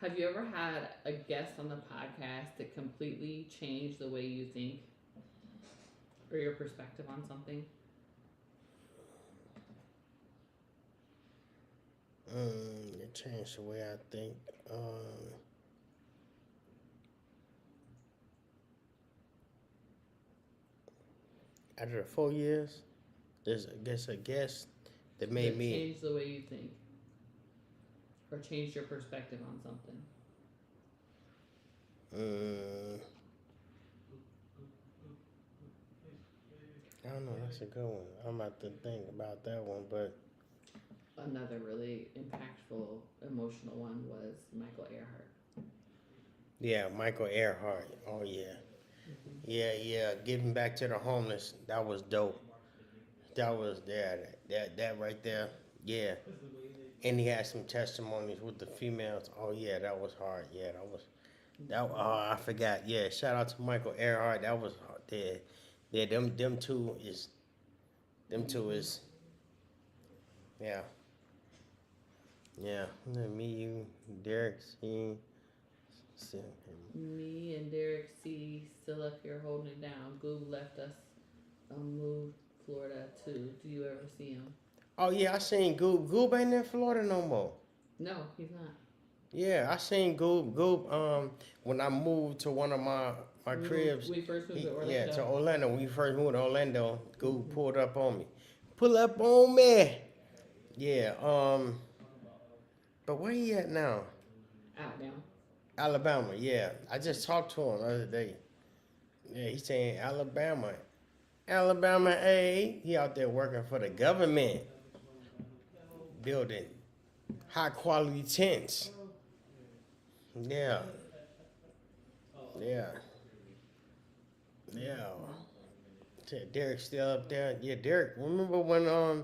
[SPEAKER 2] have you ever had a guest on the podcast that completely changed the way you think or your perspective on something?
[SPEAKER 1] It changed the way I think. Out of the 4 years, there's a guest that made me
[SPEAKER 2] changed the way you think or changed your perspective on something.
[SPEAKER 1] I don't know. That's a good one. I'm about to think about that one, but
[SPEAKER 2] another really impactful, emotional one was Michael Earhart.
[SPEAKER 1] Yeah, Michael Earhart. Oh yeah. Yeah. Giving back to the homeless. That was dope. That was that right there. Yeah. And he had some testimonies with the females. Oh yeah, that was hard. Yeah, I forgot. Yeah, shout out to Michael Earhart. That was hard. Yeah, them two is yeah. Yeah. Me, you, Derek, C.
[SPEAKER 2] Me and Derek C. still up here holding it down. Goob left us, moved Florida too. Do you ever see him?
[SPEAKER 1] Oh yeah, I seen Goob. Goob ain't in Florida no more.
[SPEAKER 2] No, he's not.
[SPEAKER 1] Yeah, I seen Goob. Goob, when I moved to one of my cribs.
[SPEAKER 2] We first moved to Orlando.
[SPEAKER 1] Yeah, to Orlando. When we first moved to Orlando, Goob pulled up on me. Pull up on me. Yeah, but where he at now? Alabama, yeah. I just talked to him the other day. Yeah, he's saying Alabama, hey. He out there working for the government, building high quality tents. Yeah. Derek's still up there. Yeah, Derek. Remember when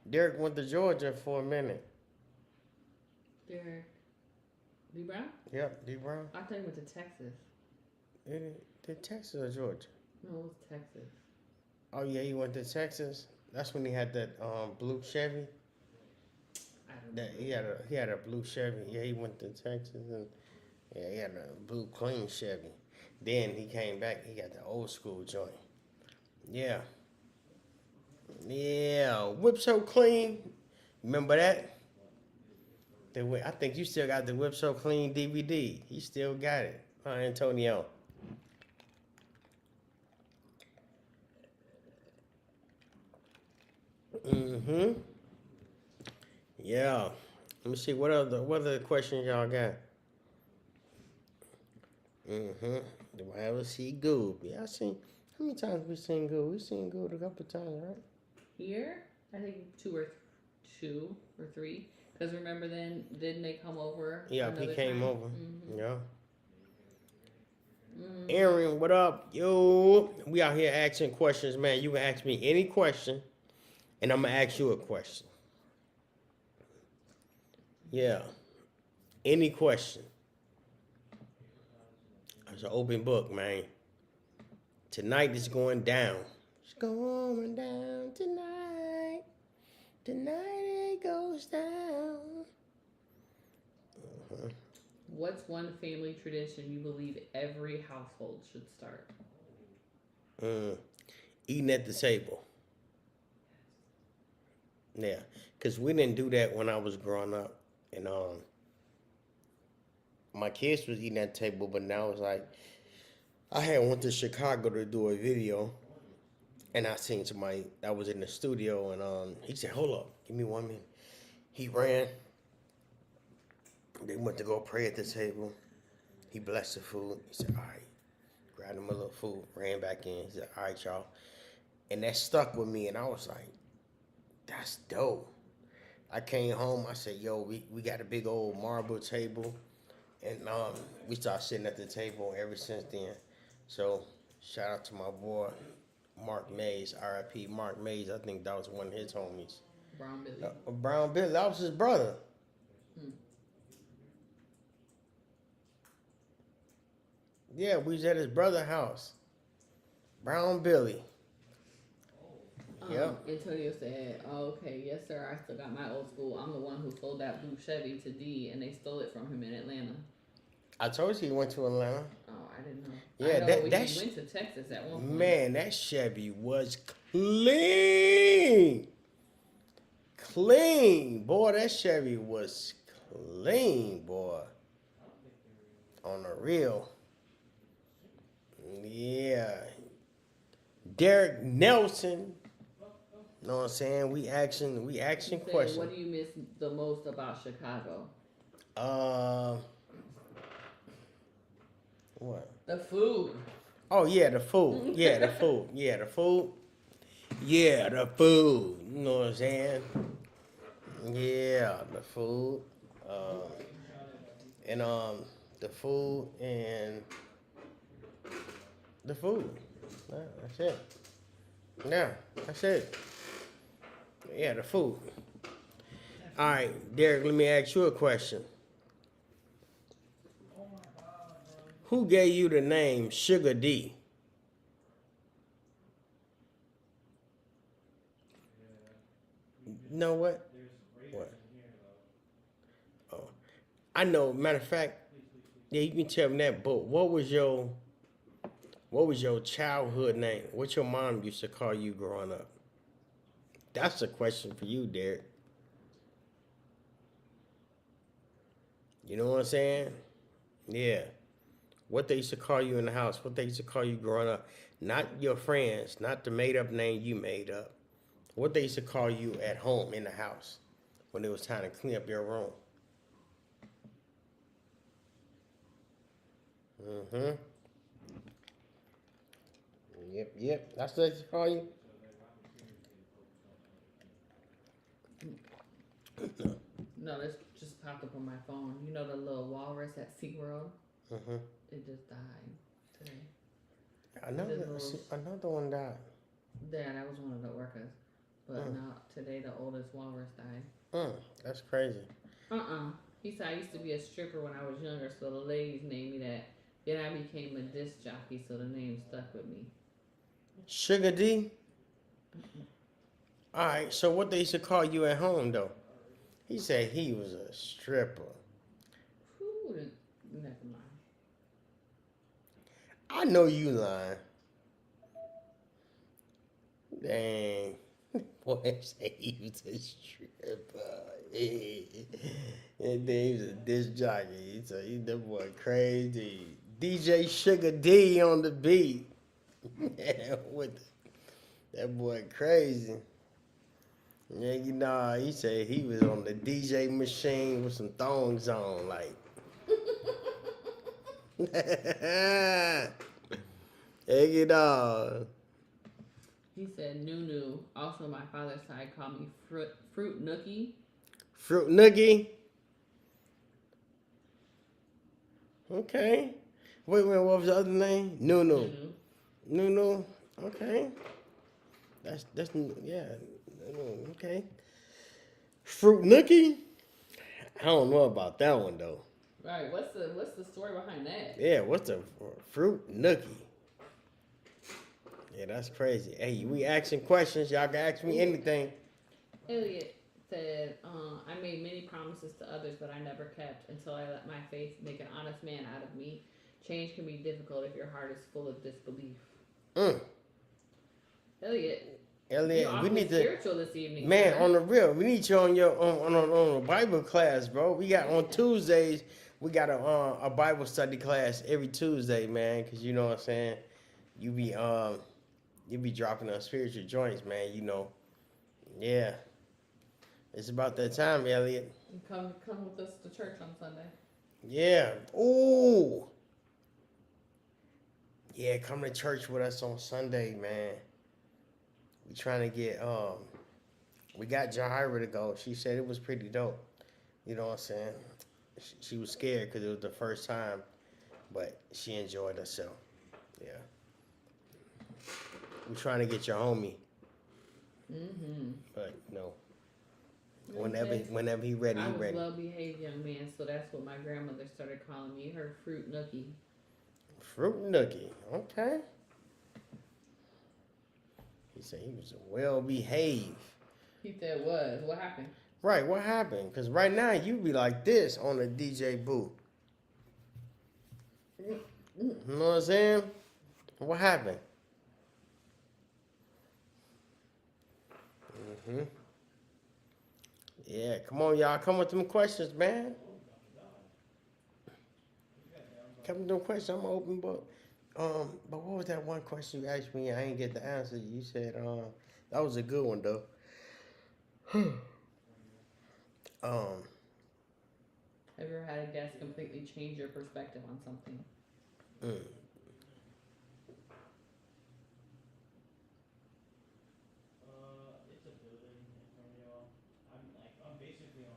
[SPEAKER 1] Derek went to Georgia for a minute?
[SPEAKER 2] Derek. D. Brown?
[SPEAKER 1] Yep, D. Brown.
[SPEAKER 2] I thought he went to Texas.
[SPEAKER 1] Did Texas or Georgia?
[SPEAKER 2] No, it was Texas.
[SPEAKER 1] Oh yeah, he went to Texas. That's when he had that blue Chevy.
[SPEAKER 2] I don't
[SPEAKER 1] That
[SPEAKER 2] know.
[SPEAKER 1] he had a blue Chevy. Yeah, he went to Texas and yeah, he had a blue clean Chevy. Then he came back. He got the old school joint. Yeah, yeah. Whip so clean. Remember that? I think you still got the Whip so clean DVD. You still got it, huh, Antonio? Mm-hmm. Yeah. Let me see what other questions y'all got. Mm-hmm. Do I ever see Goob? Yeah, I seen. How many times we seen Goob? We seen Goob a couple times, right?
[SPEAKER 2] Here, I think two or three. Because remember then, didn't they come over
[SPEAKER 1] Yeah, he
[SPEAKER 2] another
[SPEAKER 1] came
[SPEAKER 2] time?
[SPEAKER 1] over.
[SPEAKER 2] Mm-hmm.
[SPEAKER 1] Yeah.
[SPEAKER 2] Mm-hmm.
[SPEAKER 1] Aaron, what up? Yo, we out here asking questions, man. You can ask me any question, and I'm gonna ask you a question. Yeah, any question. It's an open book, man. Tonight is going down. It's going down tonight. Tonight it goes down. Uh-huh.
[SPEAKER 2] What's one family tradition you believe every household should start?
[SPEAKER 1] Mm. Eating at the table. Yeah, because we didn't do that when I was growing up. And my kids was eating at the table, but now it's like, I had went to Chicago to do a video, and I seen somebody that was in the studio, and he said, "Hold up, give me 1 minute." He ran. They went to go pray at the table. He blessed the food. He said, "All right." Grabbed him a little food, ran back in. He said, "All right, y'all." And that stuck with me, and I was like, "That's dope." I came home. I said, "Yo, we got a big old marble table, and we started sitting at the table ever since then." So shout out to my boy Mark Mays, R.I.P. Mark Mays. I think that was one of his homies.
[SPEAKER 2] Brown Billy.
[SPEAKER 1] Brown Bill, that was his brother.
[SPEAKER 2] Hmm.
[SPEAKER 1] Yeah, we was at his brother's house. Brown Billy. Yep.
[SPEAKER 2] Antonio said, oh, okay, yes, sir, I still got my old school. I'm the one who sold that blue Chevy to D, and they stole it from him in Atlanta.
[SPEAKER 1] I told you he went to Atlanta.
[SPEAKER 2] Oh, I didn't know.
[SPEAKER 1] Yeah,
[SPEAKER 2] I know he went to Texas at one point.
[SPEAKER 1] Man, that Chevy was clean. Clean. Boy, that Chevy was clean, boy. On the real. Yeah. Derek Nelson. Know what I'm saying? We action
[SPEAKER 2] He said,
[SPEAKER 1] questions.
[SPEAKER 2] what do you miss the most about Chicago?
[SPEAKER 1] What?
[SPEAKER 2] The food.
[SPEAKER 1] Oh yeah, the food. Yeah, the food. Yeah, the food. Yeah, the food. You know what I'm saying? Yeah, the food. And the food and the food. Yeah, that's it. Yeah, that's it. Yeah, the food. All right, Derek, let me ask you a question. Who gave you the name Sugar D? You know what? What? Oh, I know. Matter of fact, yeah, you can tell me that. But what was your childhood name? What your mom used to call you growing up? That's a question for you, Derek. You know what I'm saying? Yeah. What they used to call you in the house, what they used to call you growing up. Not your friends, not the made up name you made up. What they used to call you at home in the house when it was time to clean up your room. Mm-hmm. Yep. That's what they used to call you?
[SPEAKER 2] No, this just popped up on my phone. You know the little walrus at SeaWorld?
[SPEAKER 1] Mm-hmm.
[SPEAKER 2] It just died today.
[SPEAKER 1] Another one died.
[SPEAKER 2] Yeah, that was one of the orcas. But now, today, the oldest walrus died.
[SPEAKER 1] That's crazy.
[SPEAKER 2] He said, I used to be a stripper when I was younger, so the ladies named me that. Then I became a disc jockey, so the name stuck with me.
[SPEAKER 1] Sugar D? All right, so what they used to call you at home, though? He said he was a stripper.
[SPEAKER 2] Who? Never mind.
[SPEAKER 1] I know you lying. Dang. Boy, say he was a stripper. And then he was a disc jockey. So he that boy crazy. DJ Sugar D on the beat. Yeah, that boy crazy. Yeah, you know, he said he was on the DJ machine with some thongs on, like. Hey, you know.
[SPEAKER 2] He said Nunu. Also, my father's side called me Fruit Nookie.
[SPEAKER 1] Fruit Noogie. Okay. Wait, what was the other name? Nunu. Nunu. Okay. That's yeah. Okay. Fruit Nookie. I don't know about that one though.
[SPEAKER 2] Right. What's the story behind that?
[SPEAKER 1] Yeah. What's the Fruit Nookie? Yeah, that's crazy. Hey, we asking questions. Y'all can ask me anything.
[SPEAKER 2] Elliot said, I made many promises to others that I never kept until I let my faith make an honest man out of me. Change can be difficult if your heart is full of disbelief. Elliot,
[SPEAKER 1] we need to
[SPEAKER 2] spiritual this evening.
[SPEAKER 1] Man,
[SPEAKER 2] sir.
[SPEAKER 1] on the real, we need you on your on a Bible class, bro. We got on Tuesdays. We got a Bible study class every Tuesday, man. Cause you know what I'm saying. You be dropping on spiritual joints, man. You know, yeah. It's about that time, Elliot.
[SPEAKER 2] And come with us to church on Sunday.
[SPEAKER 1] Yeah. Ooh. Yeah, come to church with us on Sunday, man. We trying to get we got Jahira to go. She said it was pretty dope. You know what I'm saying? She was scared because it was the first time, but she enjoyed herself. Yeah. We trying to get your homie. But no. Whenever he ready,
[SPEAKER 2] I
[SPEAKER 1] he
[SPEAKER 2] was
[SPEAKER 1] ready.
[SPEAKER 2] well behaved young man, so that's what my grandmother started calling me, her Fruit Nookie.
[SPEAKER 1] Fruit Nookie. Okay. He said he was well behaved.
[SPEAKER 2] He said was. What happened?
[SPEAKER 1] Right, what happened? Because right now you be like this on the DJ booth. You know what I'm saying? What happened? Yeah, come on, y'all. Come with them questions, man. Come with them questions. I'm an open book. But what was that one question you asked me? I ain't get the answer. You said, that was a good one though.
[SPEAKER 2] Have you ever had a guest completely change your perspective on something?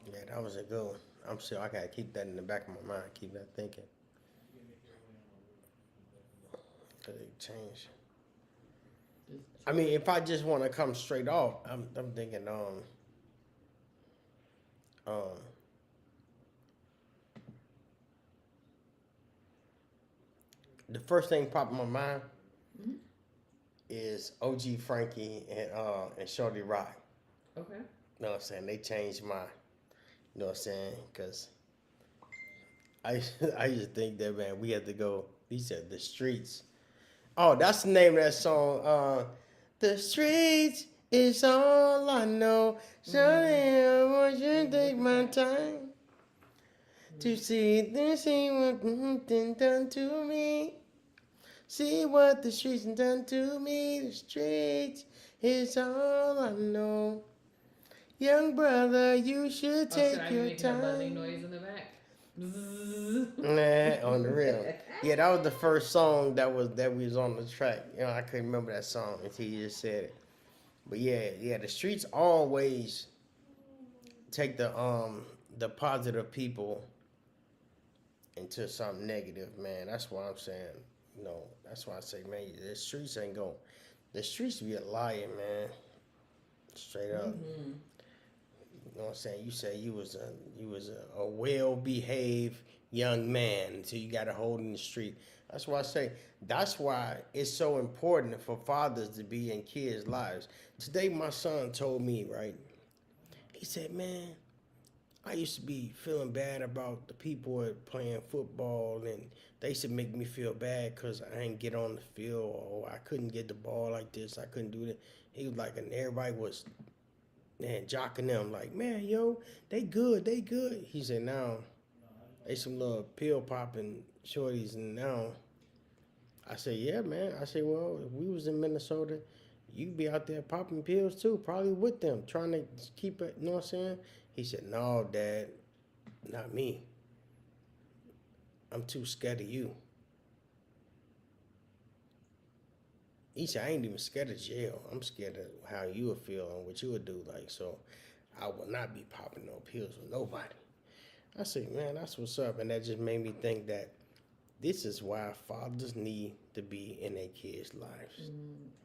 [SPEAKER 1] Yeah, that was a good one. I'm sure I gotta keep that in the back of my mind. Keep that thinking. Cause it changed. I mean, if I just want to come straight off, I'm thinking the first thing popping in my mind is OG Frankie and Shorty Rock.
[SPEAKER 2] Okay.
[SPEAKER 1] You know what I'm saying? They changed my, you know what I'm saying? Because I used to think that, man, we had to go, he said, the streets. Oh, that's the name of that song. The streets is all I know. Shorty, I want you to take my time to see what been done to me. See what the streets done to me. The streets is all I know. Young brother, you should take
[SPEAKER 2] should I be
[SPEAKER 1] your
[SPEAKER 2] making a buzzing
[SPEAKER 1] time.
[SPEAKER 2] noise in the back?
[SPEAKER 1] Nah, on the real. Yeah, that was the first song that was on the track. You know, I couldn't remember that song until you just said it. But yeah, the streets always take the positive people into something negative, man. That's what I'm saying. You know, that's why I say, man, the streets ain't going. The streets be a liar, man. Straight up. You know know what I'm saying? You say you was a well-behaved young man until you got a hold in the street. That's why I say, that's why it's so important for fathers to be in kids' lives. Today, my son told me, right? He said, man, I used to be feeling bad about the people at playing football, and they used to make me feel bad because I didn't get on the field, or I couldn't get the ball like this, I couldn't do that. He was like, and everybody was, man, jocking them, like, man, yo, they good. He said, now, they some little pill popping shorties, and now, I said, yeah, man. I said, well, if we was in Minnesota, you'd be out there popping pills too, probably with them, trying to keep it, you know what I'm saying? He said, no, Dad, not me. I'm too scared of you. He said, I ain't even scared of jail. I'm scared of how you would feel and what you would do. Like, so I will not be popping no pills with nobody. I said, man, that's what's up. And that just made me think that this is why fathers need to be in their kids' lives.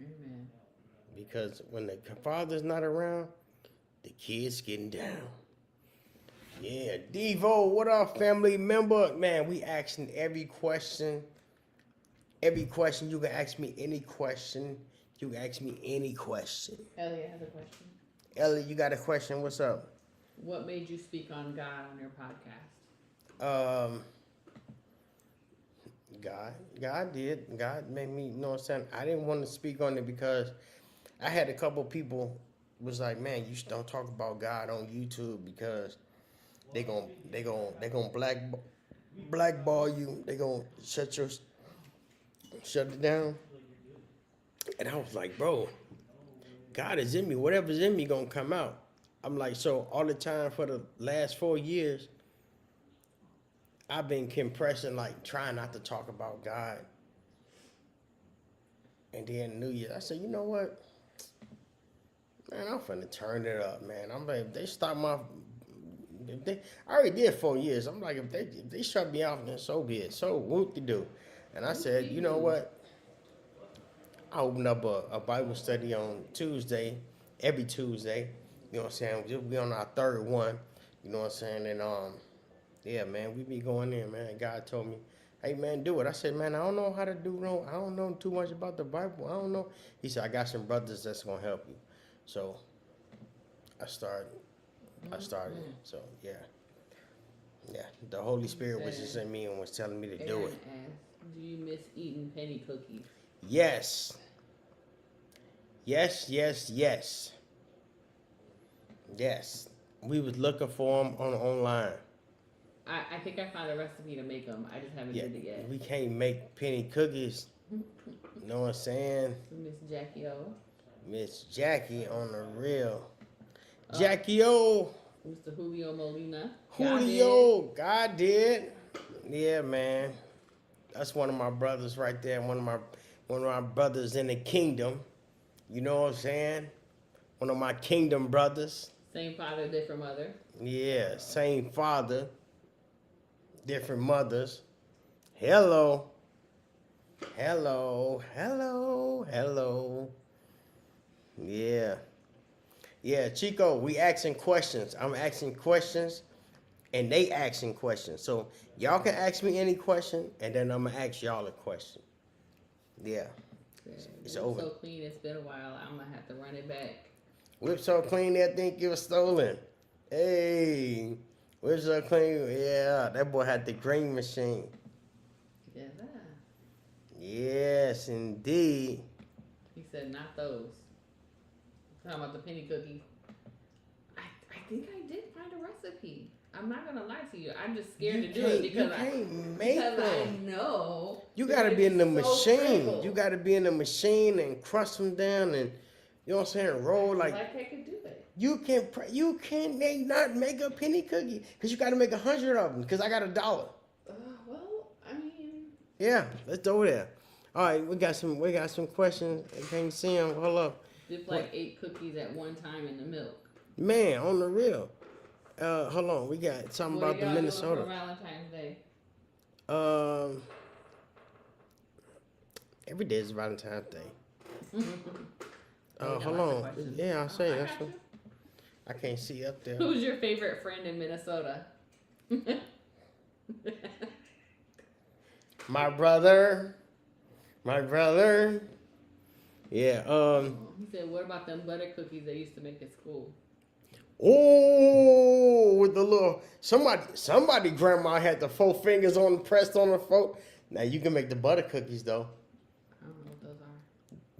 [SPEAKER 2] Amen.
[SPEAKER 1] Because when the father's not around, the kids getting down. Yeah, Devo, what up, family member? Man, we asking every question. Every question, you can ask me any question. You can ask me any question.
[SPEAKER 2] Elliot has a question.
[SPEAKER 1] Ellie, you got a question? What's up?
[SPEAKER 2] What made you speak on God on your podcast?
[SPEAKER 1] God did. God made me, you know what I'm saying? I didn't want to speak on it because I had a couple people was like, man, you don't talk about God on YouTube because they gon' blackball you. They gon' shut it down. And I was like, bro, God is in me. Whatever's in me gonna come out. I'm like, so all the time for the last 4 years, I've been compressing, like trying not to talk about God. And then New Year, I said, you know what? Man, I'm finna turn it up, man. I'm like, if they stop my, I already did 4 years. I'm like, if they shut me off, then so be it. So whoop-de-doo. And I said, you know what? I opened up a Bible study on Tuesday, every Tuesday. You know what I'm saying? We'll be on our third one. You know what I'm saying? And yeah, man, we be going in, man. God told me, hey, man, do it. I said, man, I don't know how to do no. I don't know too much about the Bible. I don't know. He said, I got some brothers that's gonna help you. So I started. So yeah. The Holy Spirit was just in me and was telling me to do it.
[SPEAKER 2] Do you miss eating penny cookies?
[SPEAKER 1] Yes. We was looking for them online.
[SPEAKER 2] I think I found a recipe to make them. I just haven't did it yet.
[SPEAKER 1] We can't make penny cookies. You know what I'm saying?
[SPEAKER 2] Miss Jackie O.
[SPEAKER 1] Miss Jackie on the real. Jackie O.
[SPEAKER 2] Mr. Julio Molina.
[SPEAKER 1] God did. Yeah, man. That's one of my brothers right there. One of my brothers in the kingdom. You know what I'm saying? One of my kingdom brothers.
[SPEAKER 2] Same father, different mother.
[SPEAKER 1] Yeah, same father, different mothers. Hello. Yeah, Chico, we asking questions. I'm asking questions, and they asking questions. So y'all can ask me any question, and then I'm gonna ask y'all a question. Yeah. It's over.
[SPEAKER 2] So clean, it's been a while. I'm gonna have to run it back.
[SPEAKER 1] Whip so clean that think it was stolen. Hey, whip so clean. Yeah, that boy had the green machine.
[SPEAKER 2] Yeah.
[SPEAKER 1] Yes, indeed.
[SPEAKER 2] He said, not those. Talking about the penny cookies. I think I did find a recipe. I'm not gonna lie to you. I'm just scared to do it because I know
[SPEAKER 1] you gotta be in the machine. Critical. You gotta be in the machine and crush them down and you know what I'm saying, roll like
[SPEAKER 2] I could do it.
[SPEAKER 1] You can not make a penny cookie because you gotta make 100 of them because I got $1.
[SPEAKER 2] Well, I mean.
[SPEAKER 1] Yeah, let's go there. All right, we got some questions. I can't see them. Hold up.
[SPEAKER 2] Dip like 8 cookies at one time in the milk.
[SPEAKER 1] Man, on the real. Hold on, we got something about the Minnesota.
[SPEAKER 2] For Valentine's Day?
[SPEAKER 1] Every day is Valentine's Day. Hold on. Yeah, I'll say that's what. I can't see up there.
[SPEAKER 2] Who's your favorite friend in Minnesota?
[SPEAKER 1] My brother. Yeah.
[SPEAKER 2] He said, "What about them butter cookies they used to make at school?"
[SPEAKER 1] Oh, with the little somebody grandma had the 4 fingers on pressed on her fork. Now you can make the butter cookies though.
[SPEAKER 2] I don't know what those are.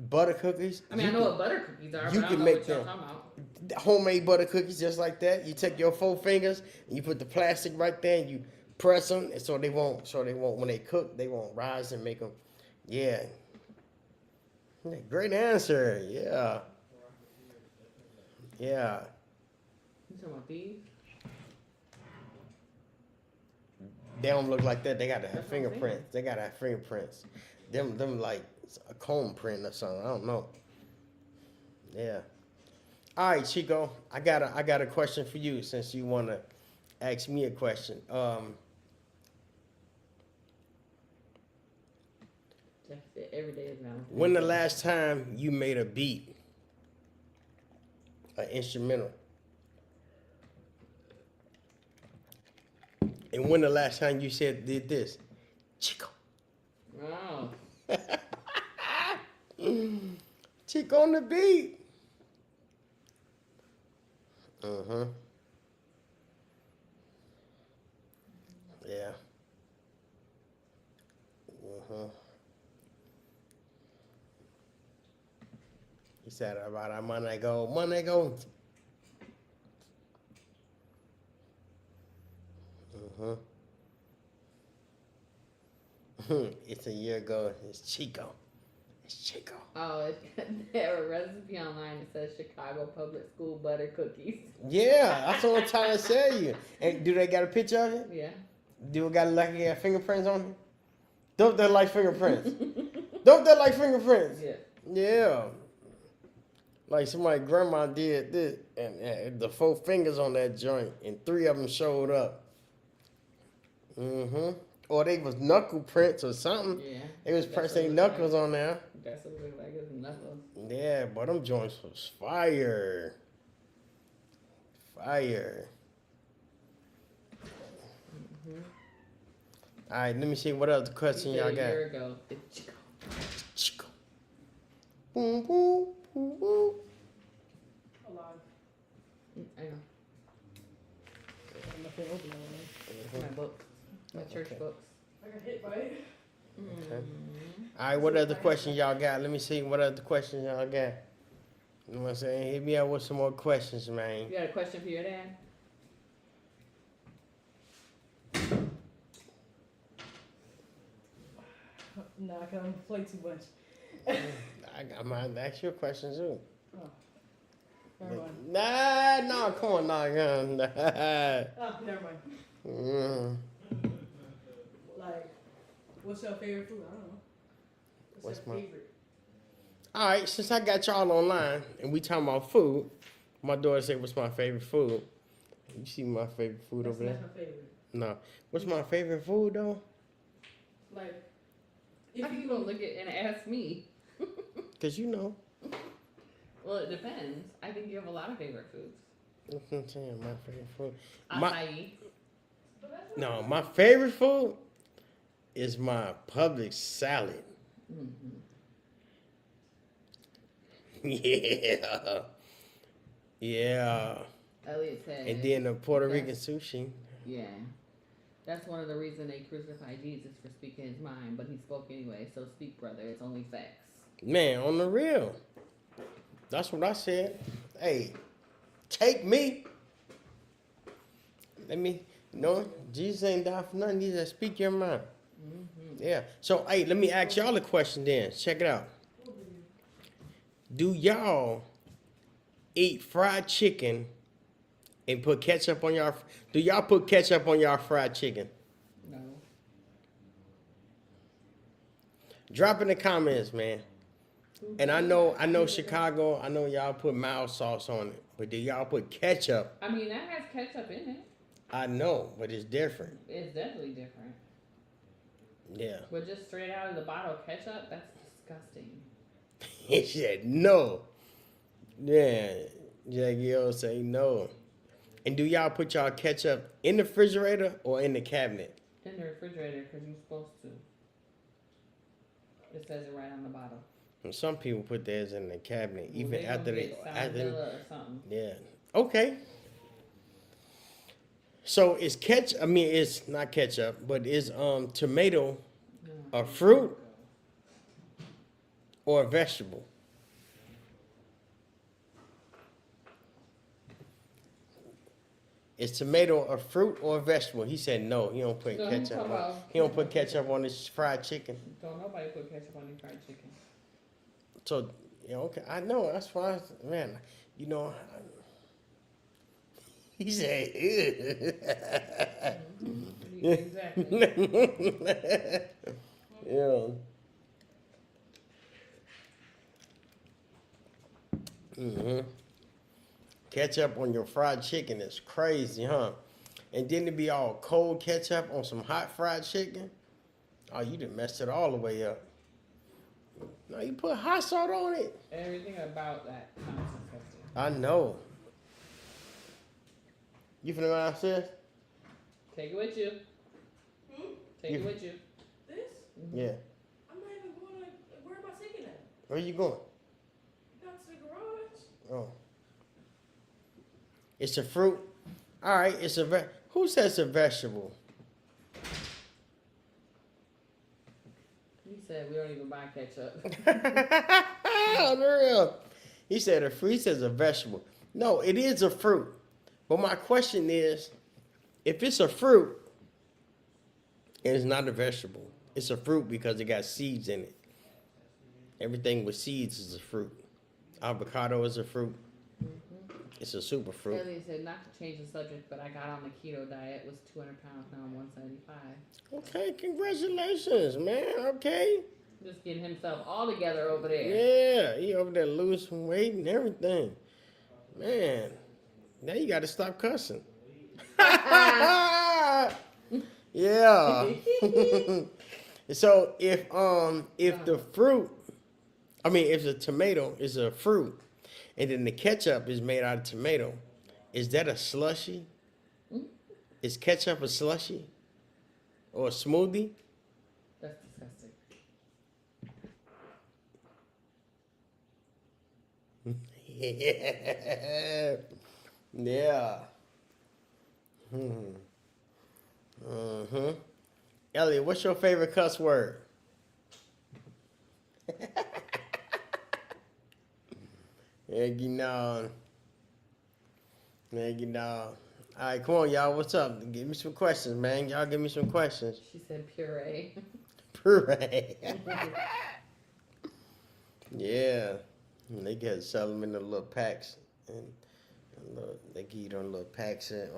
[SPEAKER 1] Butter cookies.
[SPEAKER 2] I mean, I know what butter cookies are,
[SPEAKER 1] you
[SPEAKER 2] but I
[SPEAKER 1] can
[SPEAKER 2] don't know
[SPEAKER 1] make
[SPEAKER 2] what y'all
[SPEAKER 1] them.
[SPEAKER 2] talking about.
[SPEAKER 1] Homemade butter cookies just like that. You take your 4 fingers and you put the plastic right there and you press them, and so they won't when they cook they won't rise and make them. Yeah. Great answer. Yeah. Yeah.
[SPEAKER 2] You talking about these?
[SPEAKER 1] They don't look like that. They gotta have
[SPEAKER 2] That's what I'm saying.
[SPEAKER 1] fingerprints. They gotta have fingerprints. Them like a comb print or something. I don't know. Yeah. All right, Chico. I got a question for you since you wanna ask me a question.
[SPEAKER 2] Jeff said every day is Valentine's.
[SPEAKER 1] When the last time you made a beat, an instrumental, and when the last time you did this, Chico,
[SPEAKER 2] Wow.
[SPEAKER 1] Chico on the beat. Yeah. He said about our money go. It's a year ago. It's Chico.
[SPEAKER 2] Oh, they have a recipe online that says Chicago Public School butter cookies.
[SPEAKER 1] Yeah, that's what I'm trying to tell you. And do they got a picture of it?
[SPEAKER 2] Yeah.
[SPEAKER 1] Do it got like fingerprints on it? Don't that like fingerprints? Don't that like fingerprints?
[SPEAKER 2] Yeah.
[SPEAKER 1] Yeah. Like somebody grandma did this, and the 4 fingers on that joint, and 3 of them showed up. Or they was knuckle prints or something.
[SPEAKER 2] Yeah.
[SPEAKER 1] They was
[SPEAKER 2] That's
[SPEAKER 1] pressing
[SPEAKER 2] what it
[SPEAKER 1] knuckles
[SPEAKER 2] look
[SPEAKER 1] on there.
[SPEAKER 2] like. That's what it look like. It's knuckles.
[SPEAKER 1] Yeah, but them joints was fire. Fire. All right, let me see what other question
[SPEAKER 2] He said
[SPEAKER 1] y'all
[SPEAKER 2] a
[SPEAKER 1] got.
[SPEAKER 2] year ago. It's Chico.
[SPEAKER 1] Chico. Boom, boom, boom, boom.
[SPEAKER 3] Alive.
[SPEAKER 2] I know.
[SPEAKER 3] Nothing open on
[SPEAKER 2] My books. My church
[SPEAKER 1] Okay.
[SPEAKER 2] books.
[SPEAKER 3] I got hit by it.
[SPEAKER 1] Okay. All right, what other questions y'all got? Let me see what other questions y'all got. You know what I'm saying? Hit me up with some more questions, man.
[SPEAKER 2] You got a question for your dad?
[SPEAKER 3] Nah, I can play too much.
[SPEAKER 1] I might ask you a question too.
[SPEAKER 3] Never mind.
[SPEAKER 1] No, come on, nah.
[SPEAKER 3] Oh, never mind.
[SPEAKER 1] Mm.
[SPEAKER 3] Like, what's your favorite food? I don't know.
[SPEAKER 1] What's
[SPEAKER 3] your
[SPEAKER 1] my-
[SPEAKER 3] favorite?
[SPEAKER 1] All right, since I got y'all online and we talking about food, my daughter said, "What's my favorite food?" You see my favorite food
[SPEAKER 3] That's
[SPEAKER 1] over
[SPEAKER 3] not
[SPEAKER 1] there?
[SPEAKER 3] my favorite.
[SPEAKER 1] No. What's my favorite food though?
[SPEAKER 3] Like,
[SPEAKER 2] How
[SPEAKER 3] if
[SPEAKER 2] you
[SPEAKER 3] you
[SPEAKER 2] gonna look at and ask me?
[SPEAKER 1] Cause you know.
[SPEAKER 2] Well, it depends. I think you have a lot of favorite foods.
[SPEAKER 1] That's what I'm saying. My favorite food. My,
[SPEAKER 2] Acai.
[SPEAKER 1] no, my favorite food is my Publix salad.
[SPEAKER 2] Mm-hmm.
[SPEAKER 1] Yeah. Yeah.
[SPEAKER 2] Elliot said.
[SPEAKER 1] And then the Puerto
[SPEAKER 2] Okay.
[SPEAKER 1] Rican sushi.
[SPEAKER 2] Yeah. That's one of the reasons they crucified Jesus, for speaking his mind, but he spoke anyway. So speak, brother. It's only facts.
[SPEAKER 1] Man, on the real. That's what I said. Hey, take me. Let me, Jesus ain't died for nothing. He just speak your mind.
[SPEAKER 2] Mm-hmm.
[SPEAKER 1] Yeah. So, hey, let me ask y'all a question then. Check it out. Do y'all eat fried chicken and put ketchup on y'all? Do y'all put ketchup on y'all fried chicken?
[SPEAKER 2] No.
[SPEAKER 1] Drop in the comments, man. And I know Chicago, I know y'all put mild sauce on it, but do y'all put ketchup?
[SPEAKER 2] I mean, that has ketchup in it.
[SPEAKER 1] I know, but it's different.
[SPEAKER 2] It's definitely different.
[SPEAKER 1] Yeah.
[SPEAKER 2] But just straight out of the bottle ketchup, that's disgusting.
[SPEAKER 1] He said no. Yeah. Jackie O say no. And do y'all put y'all ketchup in the refrigerator or in the cabinet?
[SPEAKER 2] In the refrigerator, because you're supposed to. It says it right on the bottom.
[SPEAKER 1] And some people put theirs in the cabinet
[SPEAKER 2] Well,
[SPEAKER 1] even
[SPEAKER 2] they
[SPEAKER 1] after
[SPEAKER 2] gonna
[SPEAKER 1] they.
[SPEAKER 2] get
[SPEAKER 1] After,
[SPEAKER 2] salmonella or something.
[SPEAKER 1] yeah. Okay. So is ketchup? I mean, it's not ketchup, but is tomato
[SPEAKER 2] No.
[SPEAKER 1] a fruit or a vegetable? Is tomato a fruit or a vegetable? He said no. He don't put
[SPEAKER 2] No,
[SPEAKER 1] ketchup
[SPEAKER 2] talking
[SPEAKER 1] on.
[SPEAKER 2] about-
[SPEAKER 1] He don't put ketchup on his fried chicken.
[SPEAKER 2] Don't nobody put ketchup on your fried chicken.
[SPEAKER 1] So yeah, okay. I know. That's why, man. You know. He said,
[SPEAKER 2] Mm-hmm. Exactly.
[SPEAKER 1] yeah. Mm-hmm. Ketchup on your fried chicken is crazy, huh? And then it be all cold ketchup on some hot fried chicken. Oh, you done messed it all the way up. No, you put hot salt on it.
[SPEAKER 2] Everything about that sounds disgusting.
[SPEAKER 1] I know. You finna go downstairs?
[SPEAKER 2] Take it with you. Take
[SPEAKER 1] You-
[SPEAKER 2] it with you.
[SPEAKER 3] This?
[SPEAKER 2] Mm-hmm.
[SPEAKER 1] Yeah.
[SPEAKER 3] I'm not even going to. Where am I taking it?
[SPEAKER 1] Where you going?
[SPEAKER 3] Not to the garage.
[SPEAKER 1] Oh. It's a fruit. All right, it's a who says a vegetable?
[SPEAKER 2] He said we don't even buy ketchup.
[SPEAKER 1] On the real. He said a fruit. He says a vegetable. No, it is a fruit. But my question is, if it's a fruit, and it's not a vegetable, it's a fruit because it got seeds in it. Everything with seeds is a fruit. Avocado is a fruit. It's a super fruit.
[SPEAKER 2] Ellie said not to change the subject, but I got on the keto diet. Was 200 pounds, now I'm 175.
[SPEAKER 1] Okay, congratulations, man. Okay.
[SPEAKER 2] Just getting himself all together over there.
[SPEAKER 1] Yeah, he over there losing some weight and everything. Man, now you got to stop cussing. Yeah. So if the fruit, I mean if the tomato is a fruit, and then the ketchup is made out of tomato, is that a slushy? Is ketchup a slushy or a smoothie?
[SPEAKER 2] That's disgusting.
[SPEAKER 1] Yeah. Yeah. Elliot, what's your favorite cuss word? Eggy no. Eggy no. All right, come on, y'all. What's up? Give me some questions, man. Y'all give me some questions.
[SPEAKER 2] She said puree.
[SPEAKER 1] Puree. Yeah. They get sell them in the little packs, and they give you them little packs at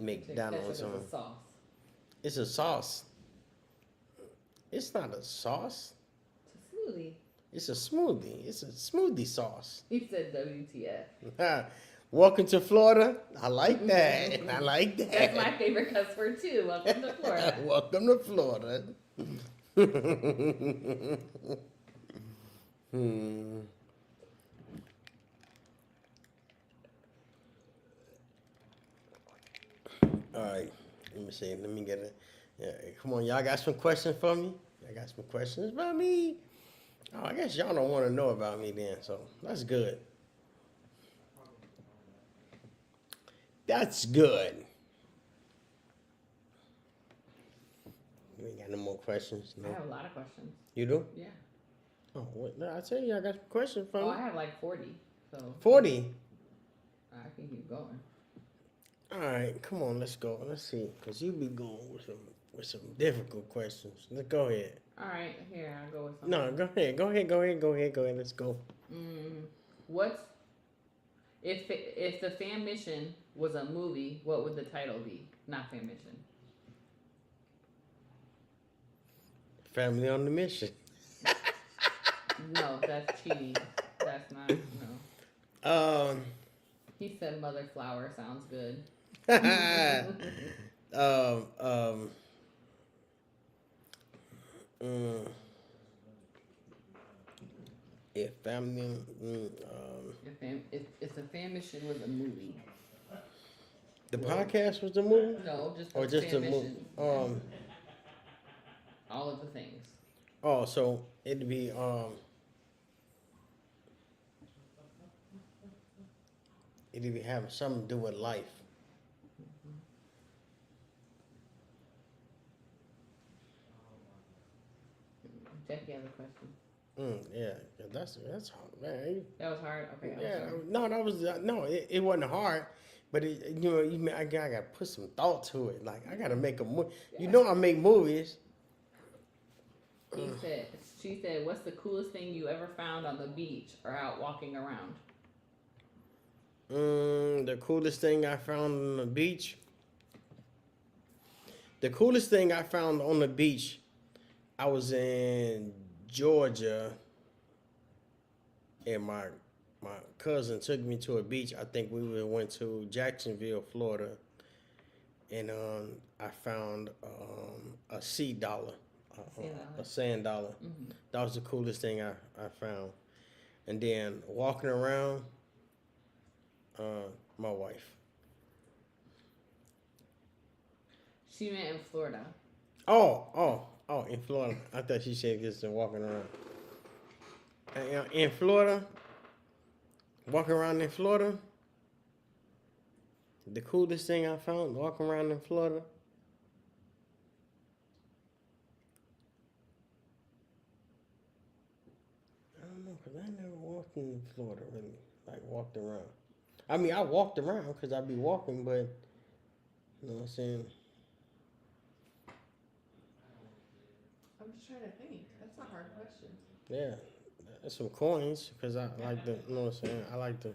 [SPEAKER 1] McDonald's.
[SPEAKER 2] Ketchup is a sauce.
[SPEAKER 1] It's a sauce. It's not a sauce.
[SPEAKER 2] It's a smoothie.
[SPEAKER 1] It's a smoothie. It's a smoothie sauce.
[SPEAKER 2] He said WTF.
[SPEAKER 1] Welcome to Florida. I like that. I like that.
[SPEAKER 2] That's my favorite cuss word too. Welcome to Florida.
[SPEAKER 1] Welcome to Florida. All right. Let me see. Let me get it. Yeah, come on, y'all got some questions for me? I got some questions about me. Oh, I guess y'all don't want to know about me then, so that's good. That's good. You ain't got no more questions?
[SPEAKER 2] I
[SPEAKER 1] No.
[SPEAKER 2] have a lot of questions.
[SPEAKER 1] You do?
[SPEAKER 2] Yeah.
[SPEAKER 1] Oh, what? No, I tell you, I got some questions for
[SPEAKER 2] Oh,
[SPEAKER 1] me.
[SPEAKER 2] I have like 40. So
[SPEAKER 1] 40.
[SPEAKER 2] I can keep going.
[SPEAKER 1] All right, come on, let's go. Let's see, cause you be going with some difficult questions. Let's go ahead.
[SPEAKER 2] All right, here I'll go with something.
[SPEAKER 1] No, go ahead. Let's go.
[SPEAKER 2] What's if the Fammission was a movie? What would the title be? Not Fammission.
[SPEAKER 1] Family on the mission.
[SPEAKER 2] No, that's cheating. That's not. No. He said Mother Flower sounds good.
[SPEAKER 1] If family,
[SPEAKER 2] If the Fammission was a movie.
[SPEAKER 1] The podcast was the movie?
[SPEAKER 2] No, just the
[SPEAKER 1] Or just the movie?
[SPEAKER 2] Fammission. All of the things.
[SPEAKER 1] Oh, so it'd be having something to do with life.
[SPEAKER 2] Jackie has a question.
[SPEAKER 1] Yeah, that's hard, man.
[SPEAKER 2] That was hard. Okay.
[SPEAKER 1] Yeah, no, that was it wasn't hard, but I gotta put some thought to it. Like I gotta make a movie. You know, I make movies.
[SPEAKER 2] She said, "What's the coolest thing you ever found on the beach or out walking around?"
[SPEAKER 1] The coolest thing I found on the beach. The coolest thing I found on the beach. I was in Georgia, and my cousin took me to a beach. I think we went to Jacksonville, Florida, and I found a sea dollar, a sand dollar.
[SPEAKER 2] Mm-hmm.
[SPEAKER 1] That was the coolest thing I found. And then walking around, my wife.
[SPEAKER 2] She meant in Florida.
[SPEAKER 1] Oh, in Florida. I thought she said just walking around. In Florida, walking around in Florida, the coolest thing I found walking around in Florida. I don't know, because I never walked in Florida really, like walked around. I mean, I walked around because I be walking, but, you know what I'm saying?
[SPEAKER 3] I'm just trying to think. That's a hard question.
[SPEAKER 1] Yeah, some coins because I like the, you know what I'm saying? I like the, you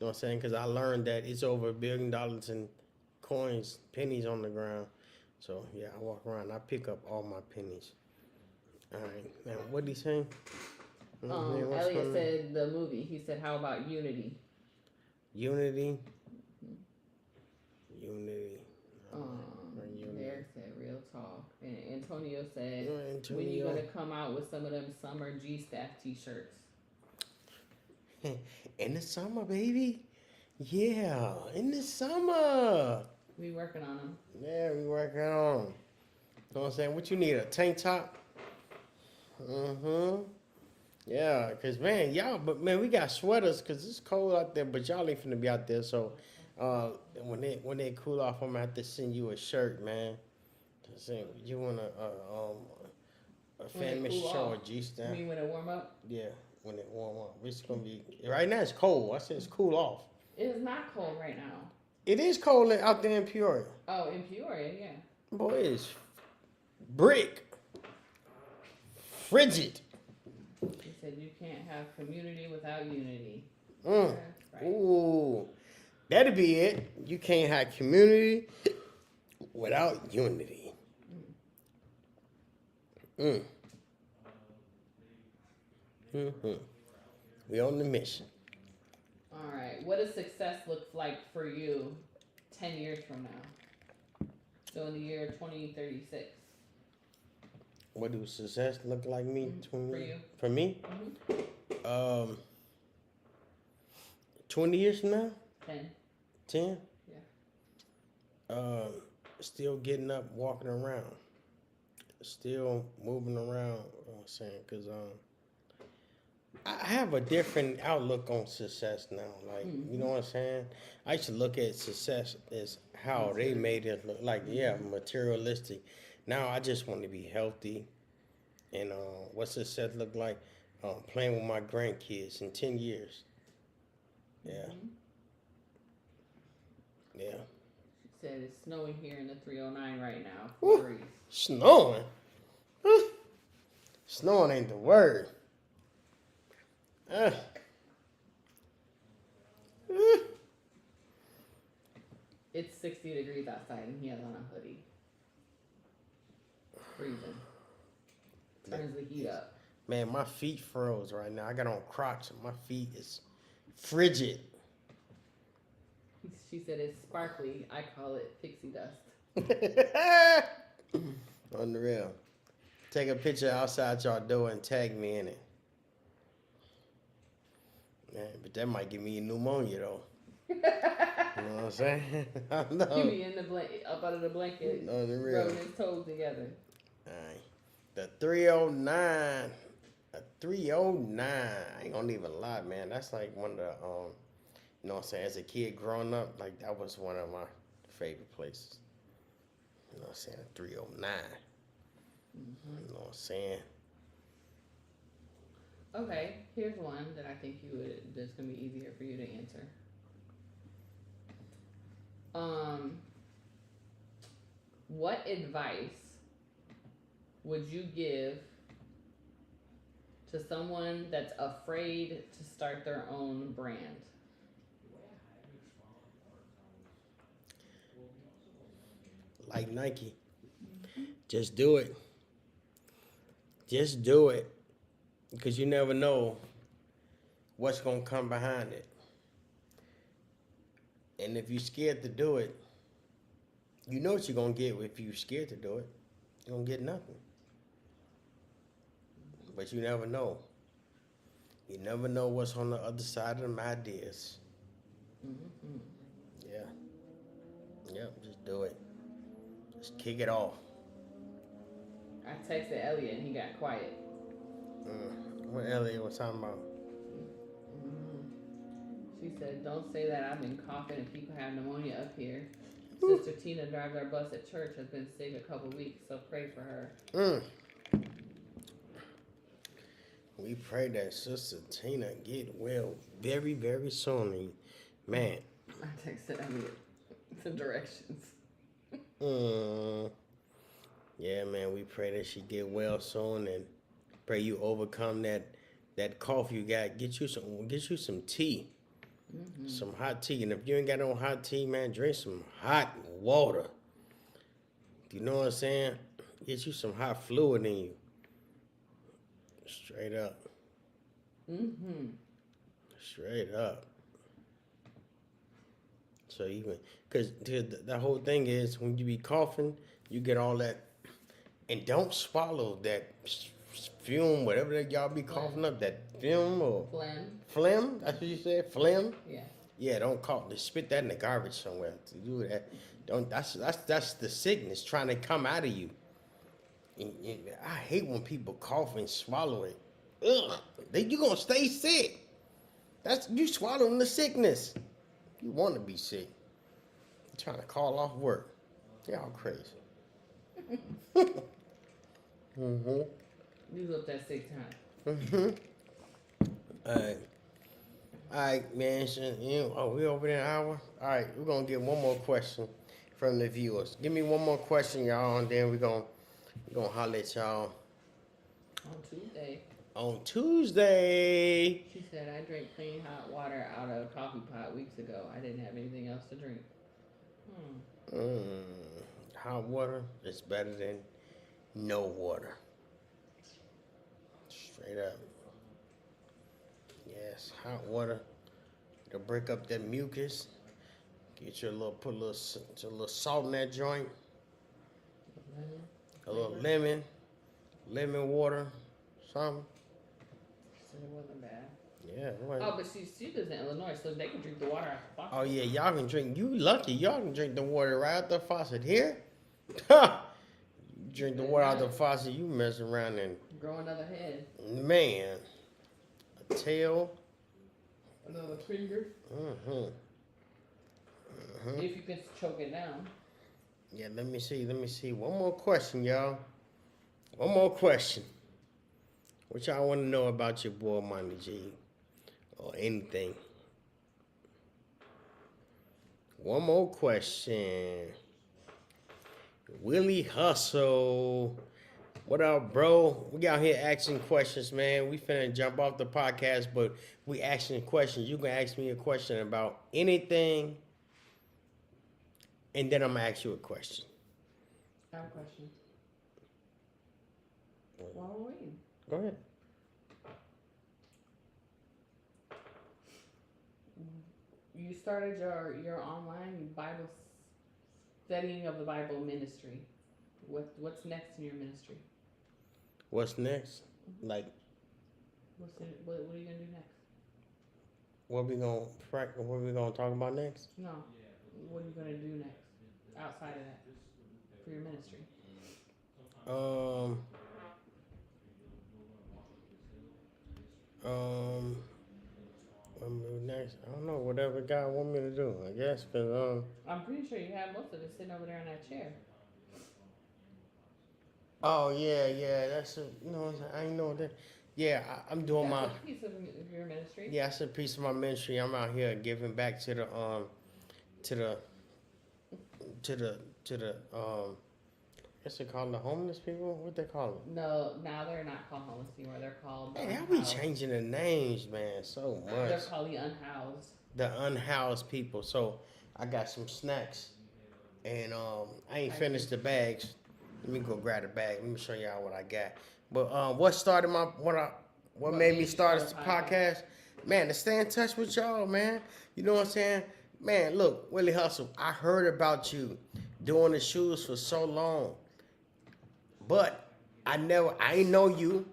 [SPEAKER 1] know what I'm saying? Because I learned that it's over $1 billion in coins, pennies on the ground. So, yeah, I walk around. I pick up all my pennies. All right. Now, what did he say?
[SPEAKER 2] Elliot said the movie. He said, "How about Unity?"
[SPEAKER 1] Unity? Unity.
[SPEAKER 2] Derek said, "Real talk." And Antonio said,
[SPEAKER 1] Antonio.
[SPEAKER 2] "When you gonna come out with some of them summer G-Staff t-shirts?"
[SPEAKER 1] In the summer, baby. Yeah, in the summer.
[SPEAKER 2] We working on them.
[SPEAKER 1] Yeah, we working on 'em. You know what I'm saying? What you need, a tank top? Mm-hmm. Yeah, because, man, we got sweaters because it's cold out there, but y'all ain't finna be out there. So, when they cool off, I'm going to have to send you a shirt, man. You want a Fammission show or G-Staff?
[SPEAKER 2] You mean when it warm up?
[SPEAKER 1] Yeah, when it warm up. It's going to be, right now it's cold. I said it's cool off.
[SPEAKER 2] It is not cold right now.
[SPEAKER 1] It is cold out there in Peoria.
[SPEAKER 2] Oh, in Peoria, yeah.
[SPEAKER 1] Boy, it's brick. Frigid.
[SPEAKER 2] He said you can't have community without unity.
[SPEAKER 1] Mm.
[SPEAKER 2] Right.
[SPEAKER 1] Ooh, that'd be it. You can't have community without unity. Mm. Mm-hmm. We on the mission.
[SPEAKER 2] All right. What does success look like for you 10 years from now? So in the year 2036.
[SPEAKER 1] What do success look like me?
[SPEAKER 2] For you.
[SPEAKER 1] For me?
[SPEAKER 2] Mm-hmm.
[SPEAKER 1] 20 years from now?
[SPEAKER 2] 10.
[SPEAKER 1] 10?
[SPEAKER 2] Yeah.
[SPEAKER 1] Still getting up, walking around. Still moving around, you know what I'm saying? Because I have a different outlook on success now. Like, you know what I'm saying? I used to look at success as how they made it look like, materialistic. Now I just want to be healthy. And what success look like? Playing with my grandkids in 10 years. Yeah.
[SPEAKER 2] Mm-hmm.
[SPEAKER 1] Yeah.
[SPEAKER 2] She said it's snowing here in the 309 right now.
[SPEAKER 1] Woo. Snowing? Snowing ain't the word.
[SPEAKER 2] It's 60 degrees outside and he has on a hoodie. Freezing. Turns the heat up.
[SPEAKER 1] Man, my feet froze right now. I got on Crocs and my feet is frigid.
[SPEAKER 2] She said it's sparkly. I call it pixie dust.
[SPEAKER 1] Unreal. Take a picture outside your door and tag me in it. Man, but that might give me pneumonia though. You know what I'm saying? I don't know.
[SPEAKER 2] He be in the up under the blanket,
[SPEAKER 1] No, the real.
[SPEAKER 2] rubbing his toes together.
[SPEAKER 1] Alright. The 309. A 309. I ain't gonna even lie, man. That's like one of the you know what I'm saying, as a kid growing up, like that was one of my favorite places. You know what I'm saying? 309. You know what I'm saying?
[SPEAKER 2] Okay, here's one that I think that's gonna be easier for you to answer. What advice would you give to someone that's afraid to start their own brand?
[SPEAKER 1] Like Nike. Just do it. Just do it. Because you never know what's going to come behind it. And if you're scared to do it, you know what you're going to get if you're scared to do it. You're going to get nothing. But you never know. You never know what's on the other side of them ideas.
[SPEAKER 2] Mm-hmm.
[SPEAKER 1] Yeah. Yep, just do it. Just kick it off.
[SPEAKER 2] I texted Elliot and he got quiet.
[SPEAKER 1] What Elliot was talking about?
[SPEAKER 2] She said, "Don't say that. I've been coughing and people have pneumonia up here. Sister Tina drives our bus at church. Has been sick a couple weeks, so pray for her."
[SPEAKER 1] We pray that Sister Tina get well very, very soon. And, man.
[SPEAKER 2] I texted Elliot some directions.
[SPEAKER 1] Yeah, man. We pray that she get well soon, and pray you overcome that cough you got. Get you some tea. Some hot tea. And if you ain't got no hot tea, man, drink some hot water. You know what I'm saying? Get you some hot fluid in you. Straight up. Straight up. So even, because the whole thing is when you be coughing, you get all that, and don't swallow that fume, whatever that y'all be coughing up, that fume or phlegm. That's what you said, phlegm.
[SPEAKER 2] Yeah.
[SPEAKER 1] Yeah, don't cough. Just spit that in the garbage somewhere. To do that, don't. That's the sickness trying to come out of you. And I hate when people cough and swallow it. Ugh, you gonna stay sick. That's you swallowing the sickness. You want to be sick. You're trying to call off work. Y'all crazy.
[SPEAKER 2] Use up that sick time.
[SPEAKER 1] All right, man. So, we over there an hour. All right, we're gonna get one more question from the viewers. Give me one more question, y'all, and then we're gonna holler at y'all on Tuesday.
[SPEAKER 2] She said, "I drank clean hot water out of a coffee pot weeks ago. I didn't have anything else to drink."
[SPEAKER 1] Hot water is better than no water. Straight up. Yes, hot water to break up that mucus. Get your put a little salt in that joint. A little lemon water, something.
[SPEAKER 2] So it wasn't bad.
[SPEAKER 1] Yeah.
[SPEAKER 2] Oh, but she lives in Illinois, so they can drink the water out the faucet.
[SPEAKER 1] Oh yeah, y'all can drink. You lucky, y'all can drink the water right out the faucet here. Ha! You drink the water out the faucet, you mess around and
[SPEAKER 2] grow another head.
[SPEAKER 1] Man, a tail.
[SPEAKER 2] Another finger. If you can choke it down.
[SPEAKER 1] Yeah, let me see. One more question, y'all. One more question. What y'all want to know about your boy Monty G? Or anything? One more question. Willie Hustle. What up, bro? We out here asking questions, man. We finna jump off the podcast, but we asking questions. You can ask me a question about anything, and then I'm gonna ask you a question.
[SPEAKER 2] I have a question. While we're waiting.
[SPEAKER 1] Go ahead.
[SPEAKER 2] You started your online Bible studying of the Bible ministry. What's next in your ministry?
[SPEAKER 1] What's next? Like,
[SPEAKER 2] What are you gonna do next?
[SPEAKER 1] What we gonna talk about next?
[SPEAKER 2] No. What are you gonna do next outside of that for your ministry?
[SPEAKER 1] Um, what me next? I don't know. Whatever God want me to do, I guess. Cause
[SPEAKER 2] I'm pretty sure you have most of it sitting over there in that chair.
[SPEAKER 1] oh yeah, that's a I ain't know that. Yeah, I'm doing
[SPEAKER 2] That's
[SPEAKER 1] my
[SPEAKER 2] a piece of your ministry.
[SPEAKER 1] yeah. That's a piece of my ministry. I'm out here giving back to the to the to the what's it called? The homeless people? What they call them?
[SPEAKER 2] No, now they're not called homeless anymore. They're called
[SPEAKER 1] Man, how we
[SPEAKER 2] unhoused.
[SPEAKER 1] changing the names, man, so
[SPEAKER 2] They're
[SPEAKER 1] much.
[SPEAKER 2] called the unhoused.
[SPEAKER 1] The unhoused people. So I got some snacks, and I ain't finished the bags. Let me go grab the bag. Let me show y'all what I got. But what started what made me start this podcast? Man, to stay in touch with y'all, man. You know what I'm saying? Man, look, Willie Hustle, I heard about you doing the shoes for so long. But I ain't know you.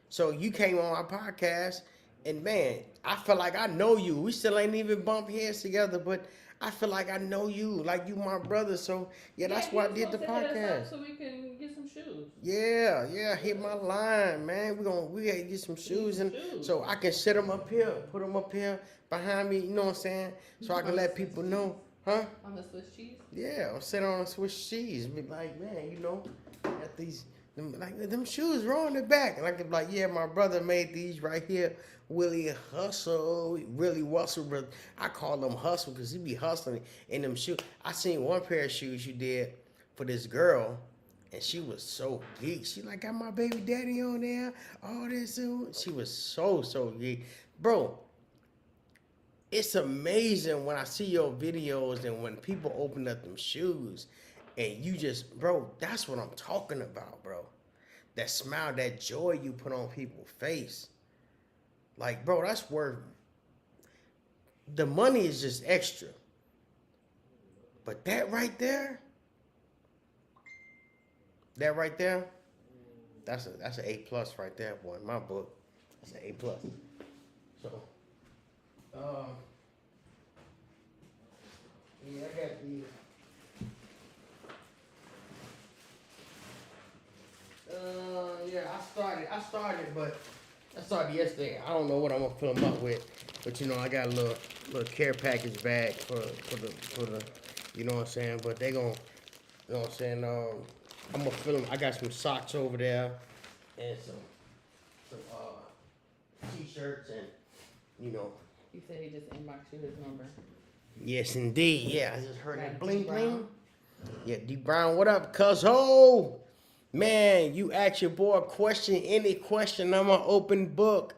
[SPEAKER 1] So you came on my podcast, and man, I feel like I know you. We still ain't even bumped heads together, but I feel like I know you, like you my brother. So yeah, that's why I did the podcast.
[SPEAKER 2] So we can get some shoes.
[SPEAKER 1] Yeah, hit my line, man. We gotta get some shoes, and so I can set them up here, put them up here behind me. You know what I'm saying? So I can let people know, huh?
[SPEAKER 2] On the Swiss cheese.
[SPEAKER 1] Yeah, I'm sitting on a Swiss cheese. Be like, man, got these. Them shoes are on the back, and I could be like, yeah, my brother made these right here. Willie Hustle, really Russell, but I call him Hustle because he be hustling in them shoes. I seen one pair of shoes you did for this girl, and she was so geek. She like got my baby daddy on there, all this. She was so geek, bro. It's amazing when I see your videos and when people open up them shoes. And you just, bro, that's what I'm talking about, bro. That smile, that joy you put on people's face. Like, bro, that's worth. The money is just extra. But that right there, that's an A plus right there, boy. In my book, that's an A plus. So, yeah, I got these. I started yesterday. I don't know what I'm gonna fill them up with, but I got a little care package bag for the, you know what I'm saying. But they gonna, you know what I'm saying. I'm gonna fill them. I got some socks over there, and some t-shirts, and
[SPEAKER 2] He said he just inboxed you his number.
[SPEAKER 1] Yes, indeed. Yeah, I just heard that bling
[SPEAKER 2] D.
[SPEAKER 1] bling.
[SPEAKER 2] Brown.
[SPEAKER 1] Yeah, D Brown, what up, cuz-ho? Man, you ask your boy a question, any question, I'm an open book.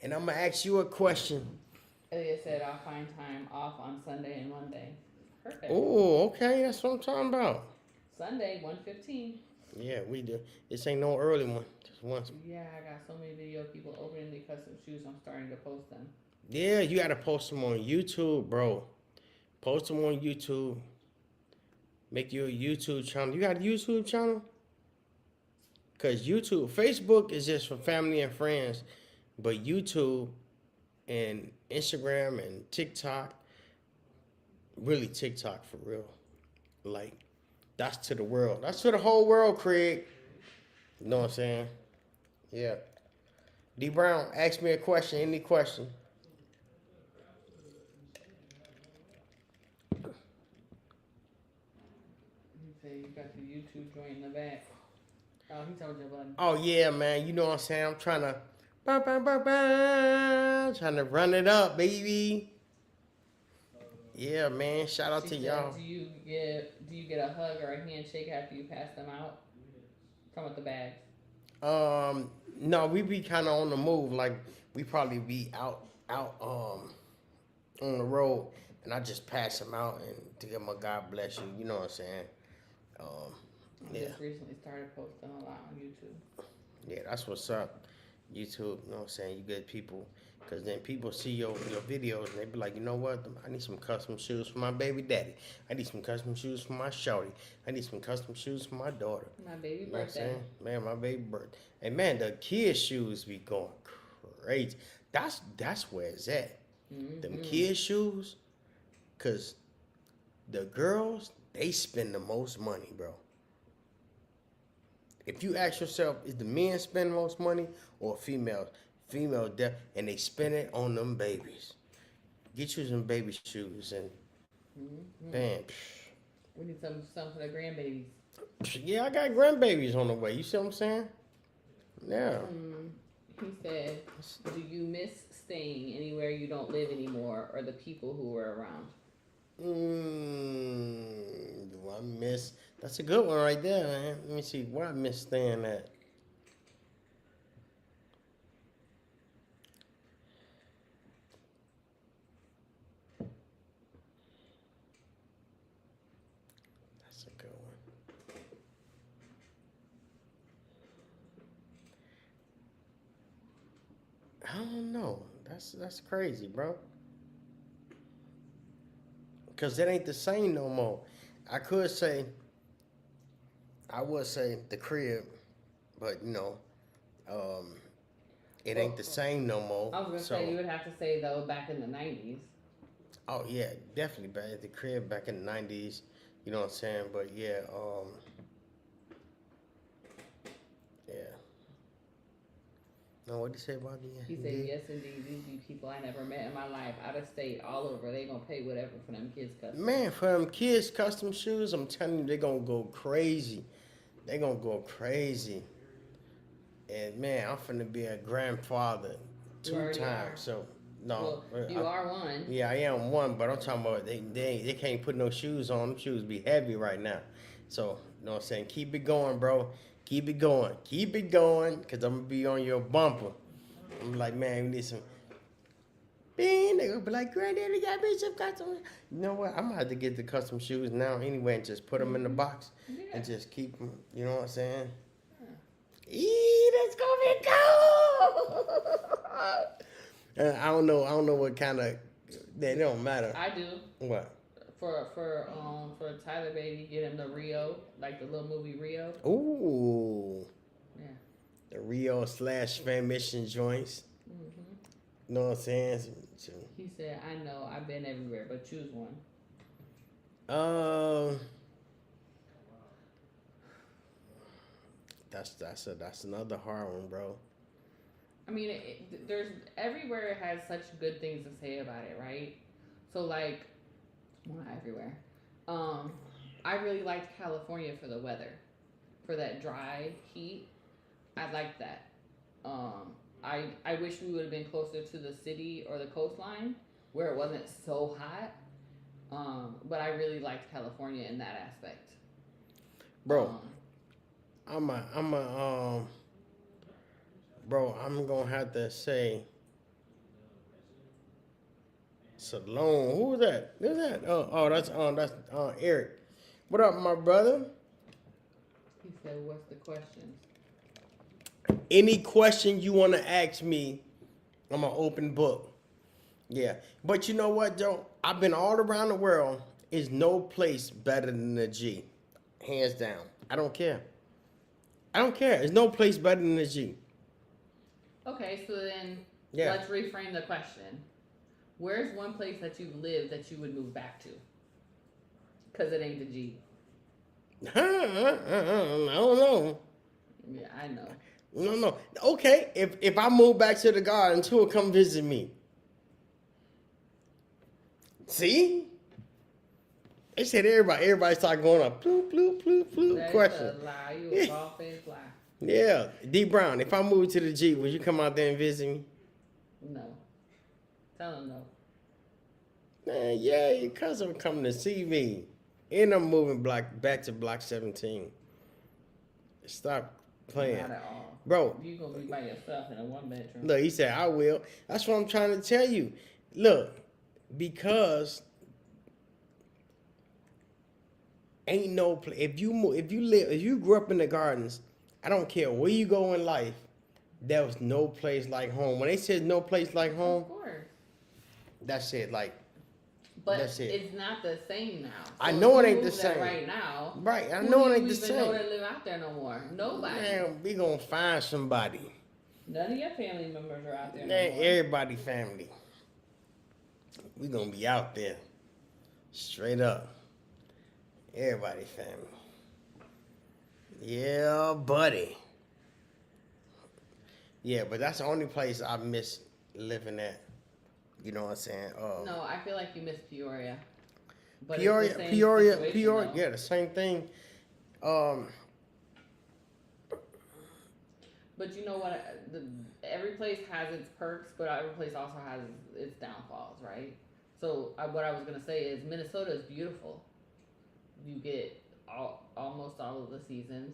[SPEAKER 1] And I'm going to ask you a question.
[SPEAKER 2] Elliot said I'll find time off on Sunday and Monday. Perfect.
[SPEAKER 1] Oh, okay, that's what I'm talking about.
[SPEAKER 2] Sunday, 1:15.
[SPEAKER 1] Yeah, we do. This ain't no early one. Just once.
[SPEAKER 2] Yeah, I got so many video of people opening their custom shoes. I'm starting to post them.
[SPEAKER 1] Yeah, you got to post them on YouTube, bro. Post them on YouTube. Make you a YouTube channel. You got a YouTube channel? Because Facebook is just for family and friends. But YouTube and Instagram and TikTok, really TikTok for real. Like, that's to the world. That's to the whole world, Craig. You know what I'm saying? Yeah. D Brown, ask me a question. Any question?
[SPEAKER 2] You say you got the YouTube joint in the back. Oh, he told you about it.
[SPEAKER 1] Oh, yeah, man. You know what I'm saying? I'm trying to... trying to run it up, baby. Yeah, man. Shout out to y'all.
[SPEAKER 2] Do you get a hug or a handshake after you pass them out? Come with the bags.
[SPEAKER 1] No, we be kind of on the move. Like, we probably be out on the road, and I just pass them out and to give them a God bless you. You know what I'm saying?
[SPEAKER 2] I just recently started posting a lot on YouTube.
[SPEAKER 1] Yeah, that's what's up. YouTube, you know what I'm saying? You get people, because then people see your videos and they be like, you know what? I need some custom shoes for my baby daddy. I need some custom shoes for my shorty. I need some custom shoes for my daughter.
[SPEAKER 2] My baby
[SPEAKER 1] You know what I'm
[SPEAKER 2] birthday.
[SPEAKER 1] saying? Man, my baby birthday. And man, the kids' shoes be going crazy. That's where it's at. Them kids' shoes, because the girls, they spend the most money, bro. If you ask yourself, is the men spend most money or females? Females, and they spend it on them babies. Get you some baby shoes and bam.
[SPEAKER 2] We need some for the grandbabies.
[SPEAKER 1] Yeah, I got grandbabies on the way. You see what I'm saying? Yeah.
[SPEAKER 2] He said, do you miss staying anywhere you don't live anymore or the people who were around?
[SPEAKER 1] Do I miss? That's a good one right there, man. Let me see where I miss staying at. That's a good one. I don't know. That's crazy, bro. Cause it ain't the same no more. I would say the crib, but it ain't the same no more.
[SPEAKER 2] I was gonna say you would have to say though back in the 90s.
[SPEAKER 1] Oh yeah, definitely back at the crib back in the 90s. You know what I'm saying? But yeah, yeah. No, what did he say about me?
[SPEAKER 2] He said, yes, indeed. These be people I never met in my life, out of state, all over. They gonna pay whatever for them kids' custom.
[SPEAKER 1] Man, for them kids' custom shoes, I'm telling you, they gonna go crazy. They gonna go crazy. And man, I'm finna be a grandfather 2 times. So no,
[SPEAKER 2] well, you are one.
[SPEAKER 1] Yeah, I am one, but I'm talking about they can't put no shoes on. Them shoes be heavy right now. So you know what I'm saying? Keep it going, bro. Keep it going. Keep it going, because I'm going to be on your bumper. I'm like, man, we need some. Bing. They're going to be like, Granddaddy got me some custom. You know what? I'm going to have to get the custom shoes now anyway and just put them in the box and just keep them. You know what I'm saying? That's going to be cool. I don't know what kind of. They don't matter.
[SPEAKER 2] I do.
[SPEAKER 1] What?
[SPEAKER 2] For Tyler Baby, get him the Rio, like the little movie Rio.
[SPEAKER 1] Ooh.
[SPEAKER 2] Yeah.
[SPEAKER 1] The Rio / Fammission joints. You know what I'm saying?
[SPEAKER 2] He said, I know, I've been everywhere, but choose one.
[SPEAKER 1] That's another hard one, bro.
[SPEAKER 2] I mean, there's everywhere has such good things to say about it, right? So like, well, not everywhere. I really liked California for the weather, for that dry heat. I liked that. I wish we would have been closer to the city or the coastline where it wasn't so hot. But I really liked California in that aspect.
[SPEAKER 1] Bro, I'm gonna have to say Salone. Who's that? Who's that? That's Eric. What up, my brother?
[SPEAKER 2] He said, what's the question?
[SPEAKER 1] Any question you want to ask me, I'm an open book. Yeah. But you know what, Joe? I've been all around the world. There's no place better than the G. Hands down. I don't care. There's no place better than the G.
[SPEAKER 2] Okay, so then let's reframe the question. Where's one place that you've lived that you would move back to? Because it ain't the G.
[SPEAKER 1] I don't know.
[SPEAKER 2] Yeah, I know.
[SPEAKER 1] No. Okay, if I move back to the garden, who will come visit me? See? They said everybody started going up. Bloop, bloop, bloop, bloop.
[SPEAKER 2] That's
[SPEAKER 1] Question.
[SPEAKER 2] a lie. You a bald-faced lie.
[SPEAKER 1] Yeah. D Brown, if I move to the G, would you come out there and visit me?
[SPEAKER 2] No. Tell him no.
[SPEAKER 1] Man, yeah, your cousin coming to see me. And I'm moving back to block 17. Stop playing.
[SPEAKER 2] Not at all.
[SPEAKER 1] Bro.
[SPEAKER 2] You gonna be by yourself in a 1-bedroom.
[SPEAKER 1] Look, he said, I will. That's what I'm trying to tell you. Look, because ain't no place. If you grew up in the gardens, I don't care where you go in life, there was no place like home. When they said no place like home,
[SPEAKER 2] Of course.
[SPEAKER 1] that's it. Like,
[SPEAKER 2] but
[SPEAKER 1] that's it.
[SPEAKER 2] It's not the same now. So
[SPEAKER 1] I know
[SPEAKER 2] if
[SPEAKER 1] it
[SPEAKER 2] you
[SPEAKER 1] ain't the
[SPEAKER 2] move there
[SPEAKER 1] same.
[SPEAKER 2] right now.
[SPEAKER 1] Right, I know it ain't the
[SPEAKER 2] Who do you even know
[SPEAKER 1] same.
[SPEAKER 2] that live out there no more? Nobody.
[SPEAKER 1] Man, we gonna find somebody.
[SPEAKER 2] None of your family members are out there
[SPEAKER 1] Man,
[SPEAKER 2] no more.
[SPEAKER 1] everybody family. We gonna be out there. Straight up. Everybody family. Yeah, buddy. Yeah, but that's the only place I miss living at. You know what I'm saying?
[SPEAKER 2] No, I feel like you miss Peoria. But
[SPEAKER 1] Peoria,
[SPEAKER 2] it's the same
[SPEAKER 1] Peoria,
[SPEAKER 2] situation,
[SPEAKER 1] Peoria.
[SPEAKER 2] though.
[SPEAKER 1] Yeah, the same thing. Um,
[SPEAKER 2] But you know what? Every place has its perks, but every place also has its downfalls, right? So what I was gonna say is Minnesota is beautiful. You get almost all of the seasons.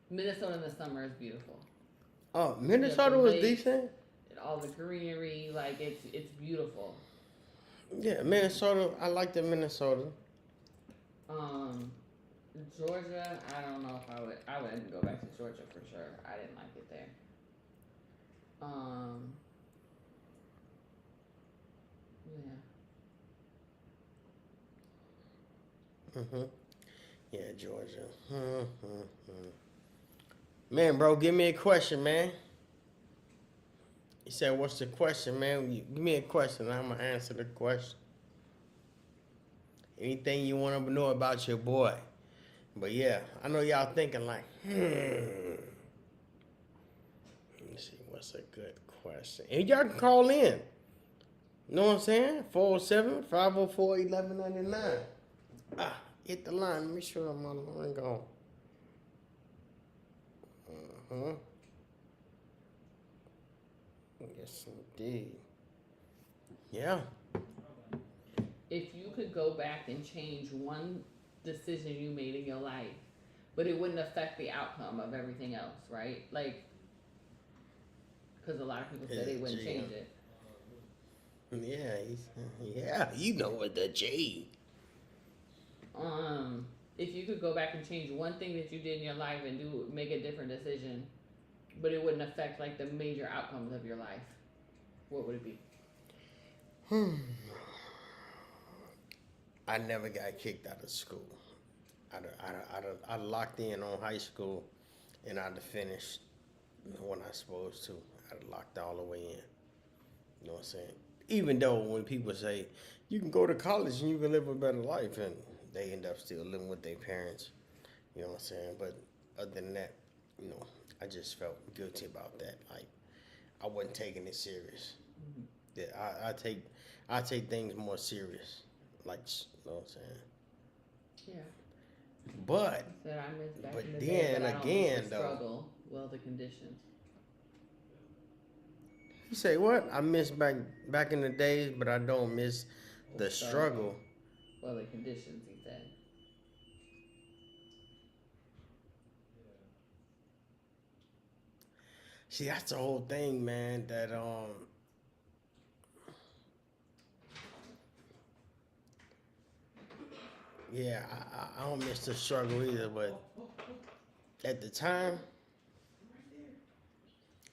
[SPEAKER 2] Minnesota in the summer is beautiful.
[SPEAKER 1] Minnesota was
[SPEAKER 2] lakes,
[SPEAKER 1] decent.
[SPEAKER 2] And all the greenery, like it's beautiful.
[SPEAKER 1] Yeah, Minnesota. I like the Minnesota.
[SPEAKER 2] Georgia, I don't know if I wouldn't go back to Georgia for sure. I didn't like it there. Yeah.
[SPEAKER 1] Yeah, Georgia. Man, bro, give me a question, man. He said, "What's the question, man? Give me a question. I'm gonna answer the question. Anything you want to know about your boy." But yeah, I know y'all thinking like, Let me see, what's a good question? And y'all can call in. You know what I'm saying? 407-504-1199. Hit the line. Let me sure I'm on the ring on. Yes, indeed. Yeah.
[SPEAKER 2] If you could go back and change one decision you made in your life, but it wouldn't affect the outcome of everything else, right? Like, because a lot of people say they wouldn't change it.
[SPEAKER 1] Yeah, you know what the G.
[SPEAKER 2] If you could go back and change one thing that you did in your life and make a different decision, but it wouldn't affect like the major outcomes of your life, what would it be?
[SPEAKER 1] I never got kicked out of school. I locked in on high school, and I'd have finished when I was supposed to. I'd have locked all the way in. You know what I'm saying? Even though when people say you can go to college and you can live a better life, and they end up still living with their parents. You know what I'm saying? But other than that, I just felt guilty about that. Like I wasn't taking it serious.
[SPEAKER 2] Mm-hmm.
[SPEAKER 1] Yeah, I take things more serious. Like, you know what I'm saying?
[SPEAKER 2] Yeah.
[SPEAKER 1] But
[SPEAKER 2] That I miss back
[SPEAKER 1] but
[SPEAKER 2] in the
[SPEAKER 1] then
[SPEAKER 2] day, but I don't
[SPEAKER 1] again,
[SPEAKER 2] miss the
[SPEAKER 1] though.
[SPEAKER 2] struggle, well, the conditions.
[SPEAKER 1] You say what? I miss back in the days, but I don't miss the struggle.
[SPEAKER 2] Well, the conditions, he said.
[SPEAKER 1] See, that's the whole thing, man. That yeah, I don't miss the struggle either. But at the time,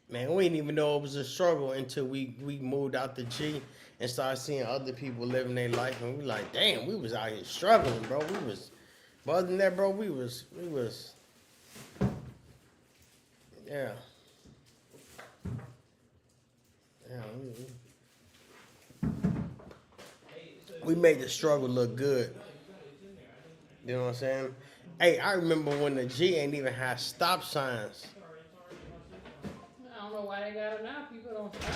[SPEAKER 1] man, we didn't even know it was a struggle until we moved out the G and started seeing other people living their life, and we like, damn, we was out here struggling, bro. But other than that, bro, we was, yeah. Yeah, we made the struggle look good. You know what I'm saying? Hey, I remember when the G ain't even had stop signs.
[SPEAKER 2] I don't know why they got them now. People don't stop.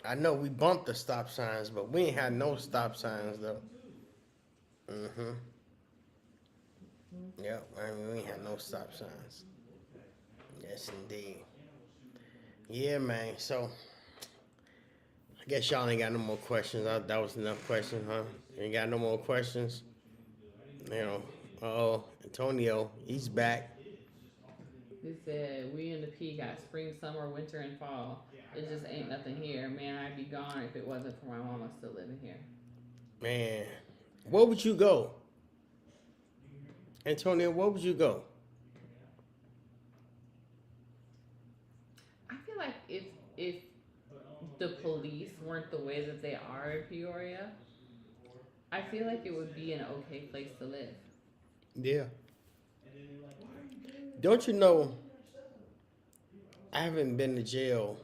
[SPEAKER 1] I know we bumped the stop signs, but we ain't had no stop signs though. Yep, I mean, we ain't had no stop signs. Yes, indeed. Yeah, man. So, I guess y'all ain't got no more questions. That was enough questions, huh? Ain't got no more questions. Antonio, he's back.
[SPEAKER 2] He said, we in the P got spring, summer, winter, and fall. It just ain't nothing here. Man, I'd be gone if it wasn't for my mama still living here.
[SPEAKER 1] Man, where would you go? Antonio, where would you go?
[SPEAKER 2] I feel like if the police weren't the way that they are in Peoria, I feel like it would be an okay place to live.
[SPEAKER 1] Yeah. Don't you know, I haven't been to jail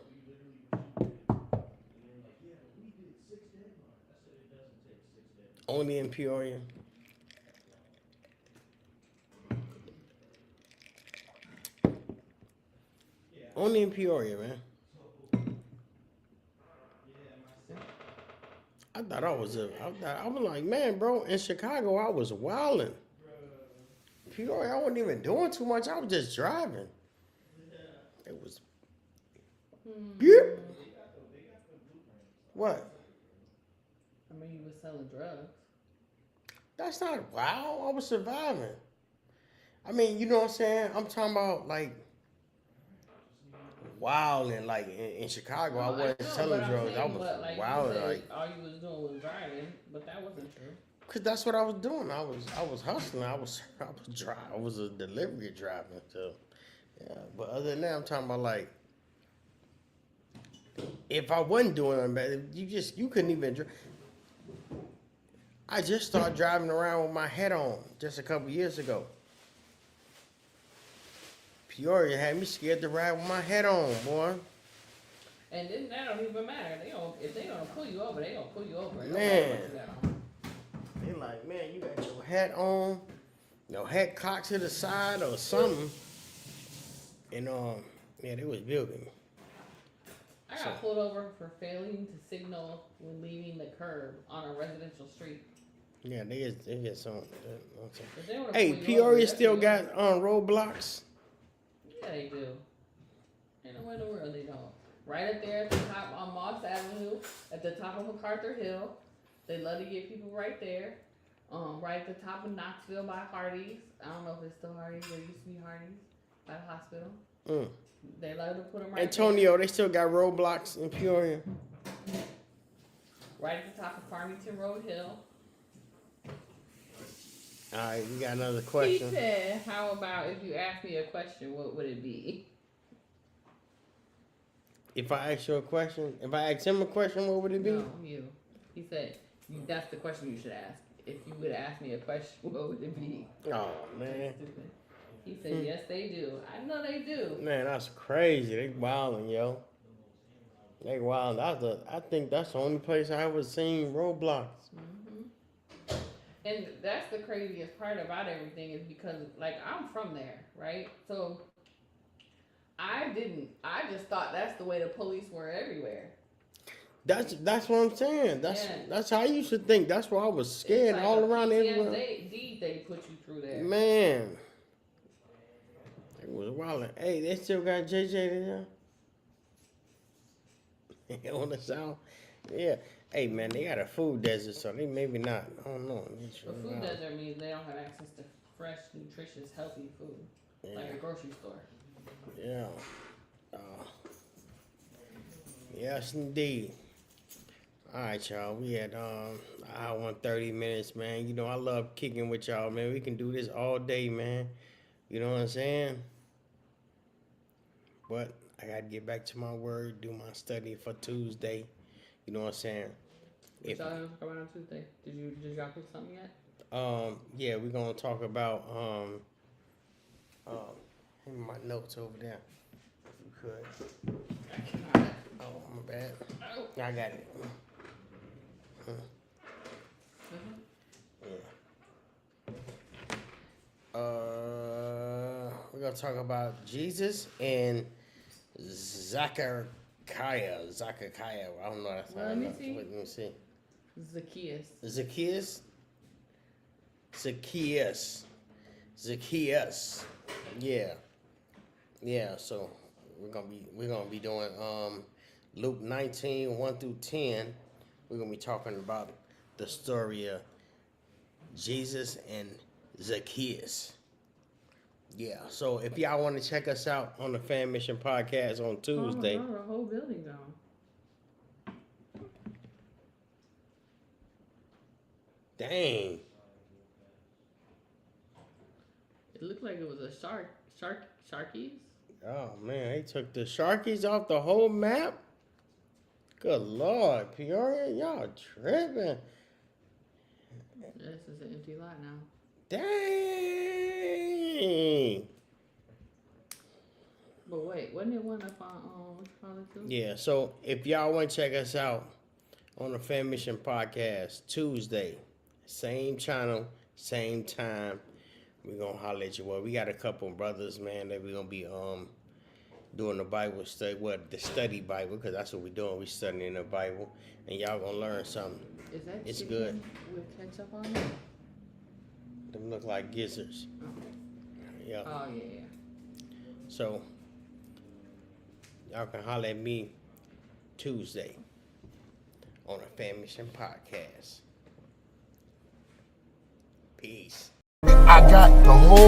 [SPEAKER 1] Only in Peoria. Only in Peoria, man. I thought I was like, man, bro, in Chicago I was wilding. Peoria, I wasn't even doing too much. I was just driving. It was. Yep. What?
[SPEAKER 2] I mean, you was selling drugs.
[SPEAKER 1] That's not wow. I was surviving. I mean, you know what I'm saying? I'm talking about like wild and like in Chicago. I wasn't selling drugs. I was
[SPEAKER 2] like,
[SPEAKER 1] wild.
[SPEAKER 2] Said,
[SPEAKER 1] like
[SPEAKER 2] all you was doing was driving, but that wasn't true.
[SPEAKER 1] Cause that's what I was doing. I was hustling. I was a delivery driver. So yeah. But other than that, I'm talking about like if I wasn't doing nothing bad, you couldn't even. I just started driving around with my head on just a couple years ago. Peoria had me scared to ride with my head on, boy.
[SPEAKER 2] And then that don't even matter. If they gonna pull you over, they gonna pull you over.
[SPEAKER 1] Man. They like, man, you got your hat on, your hat cocked to the side or something. And yeah, they was building me.
[SPEAKER 2] I got pulled over for failing to signal when leaving the curb on a residential street.
[SPEAKER 1] Yeah, they get some.
[SPEAKER 2] Hey,
[SPEAKER 1] Peoria still got roadblocks.
[SPEAKER 2] Yeah, they do. Ain't no way in the world they don't. Right up there at the top on Moss Avenue, at the top of MacArthur Hill, they love to get people right there. Right at the top of Knoxville by Hardee's. I don't know if it's still Hardee's. There used to be Hardee's by the hospital.
[SPEAKER 1] Mm.
[SPEAKER 2] They love to put them right
[SPEAKER 1] Antonio,
[SPEAKER 2] there.
[SPEAKER 1] they still got roadblocks in Peoria.
[SPEAKER 2] Right at the top of Farmington Road Hill.
[SPEAKER 1] All right, we got another question.
[SPEAKER 2] He said, how about if you ask me a question, what would it be?
[SPEAKER 1] If I ask you a question, if I ask him a question, what would it be?
[SPEAKER 2] No, you. He said, that's the question you should ask. If you would ask me a question, what would it be?
[SPEAKER 1] Oh, man.
[SPEAKER 2] He said, yes, they do. I know they do.
[SPEAKER 1] Man, that's crazy. They wildin', yo. They wildin'. I think that's the only place I ever seen roadblocks.
[SPEAKER 2] Mm-hmm. And that's the craziest part about everything is because, like, I'm from there, right? So I just thought that's the way the police were everywhere.
[SPEAKER 1] That's what I'm saying. That's how I used to think. That's why I was scared
[SPEAKER 2] like
[SPEAKER 1] all around everywhere.
[SPEAKER 2] They put you through there.
[SPEAKER 1] Man. It was wildin'. Hey, they still got JJ there? On the south? Yeah. Hey, man, they got a food desert, so they maybe not. I don't know.
[SPEAKER 2] A food desert means they don't have access to fresh, nutritious, healthy food. Yeah. Like a grocery store.
[SPEAKER 1] Yeah. Yes, indeed. All right, y'all. We had hour and 30 minutes, man. You know, I love kicking with y'all, man. We can do this all day, man. You know what I'm saying? But I got to get back to my word, do my study for Tuesday. You know what I'm saying?
[SPEAKER 2] What y'all gonna talk about on Tuesday? Did y'all pick something yet?
[SPEAKER 1] Yeah, we're gonna talk about my notes over there. If you could. Oh, my bad.
[SPEAKER 2] Oh.
[SPEAKER 1] I got it. Yeah. We're gonna talk about Jesus and Zachariah. I don't know that's how.
[SPEAKER 2] Let me see.
[SPEAKER 1] Let me see. Zacchaeus. Yeah. So we're gonna be doing Luke 19, 1 through 10. We're gonna be talking about the story of Jesus and Zacchaeus. Yeah. So if y'all want to check us out on the Fammission Podcast on Tuesday.
[SPEAKER 2] Oh, the whole building gone.
[SPEAKER 1] Dang.
[SPEAKER 2] It looked like it was a Sharkies.
[SPEAKER 1] Oh, man. They took the Sharkies off the whole map? Good Lord. Peoria, y'all tripping.
[SPEAKER 2] This is an empty lot now.
[SPEAKER 1] Dang.
[SPEAKER 2] But wait, wasn't it one up on, what you call it too?
[SPEAKER 1] Yeah, so if y'all want to check us out on the Fammission Podcast Tuesday Same channel, same time. We're gonna holler at you. Well, we got a couple of brothers, man, that we're gonna be doing the Bible study, the study Bible, because that's what we're doing. We're studying the Bible, and y'all gonna learn something.
[SPEAKER 2] Is that
[SPEAKER 1] It's
[SPEAKER 2] chicken
[SPEAKER 1] good.
[SPEAKER 2] with ketchup on it?
[SPEAKER 1] Them look like gizzards. Yeah.
[SPEAKER 2] Oh yeah.
[SPEAKER 1] So y'all can holler at me Tuesday on the Fammission Podcast. Peace.
[SPEAKER 4] I got the whole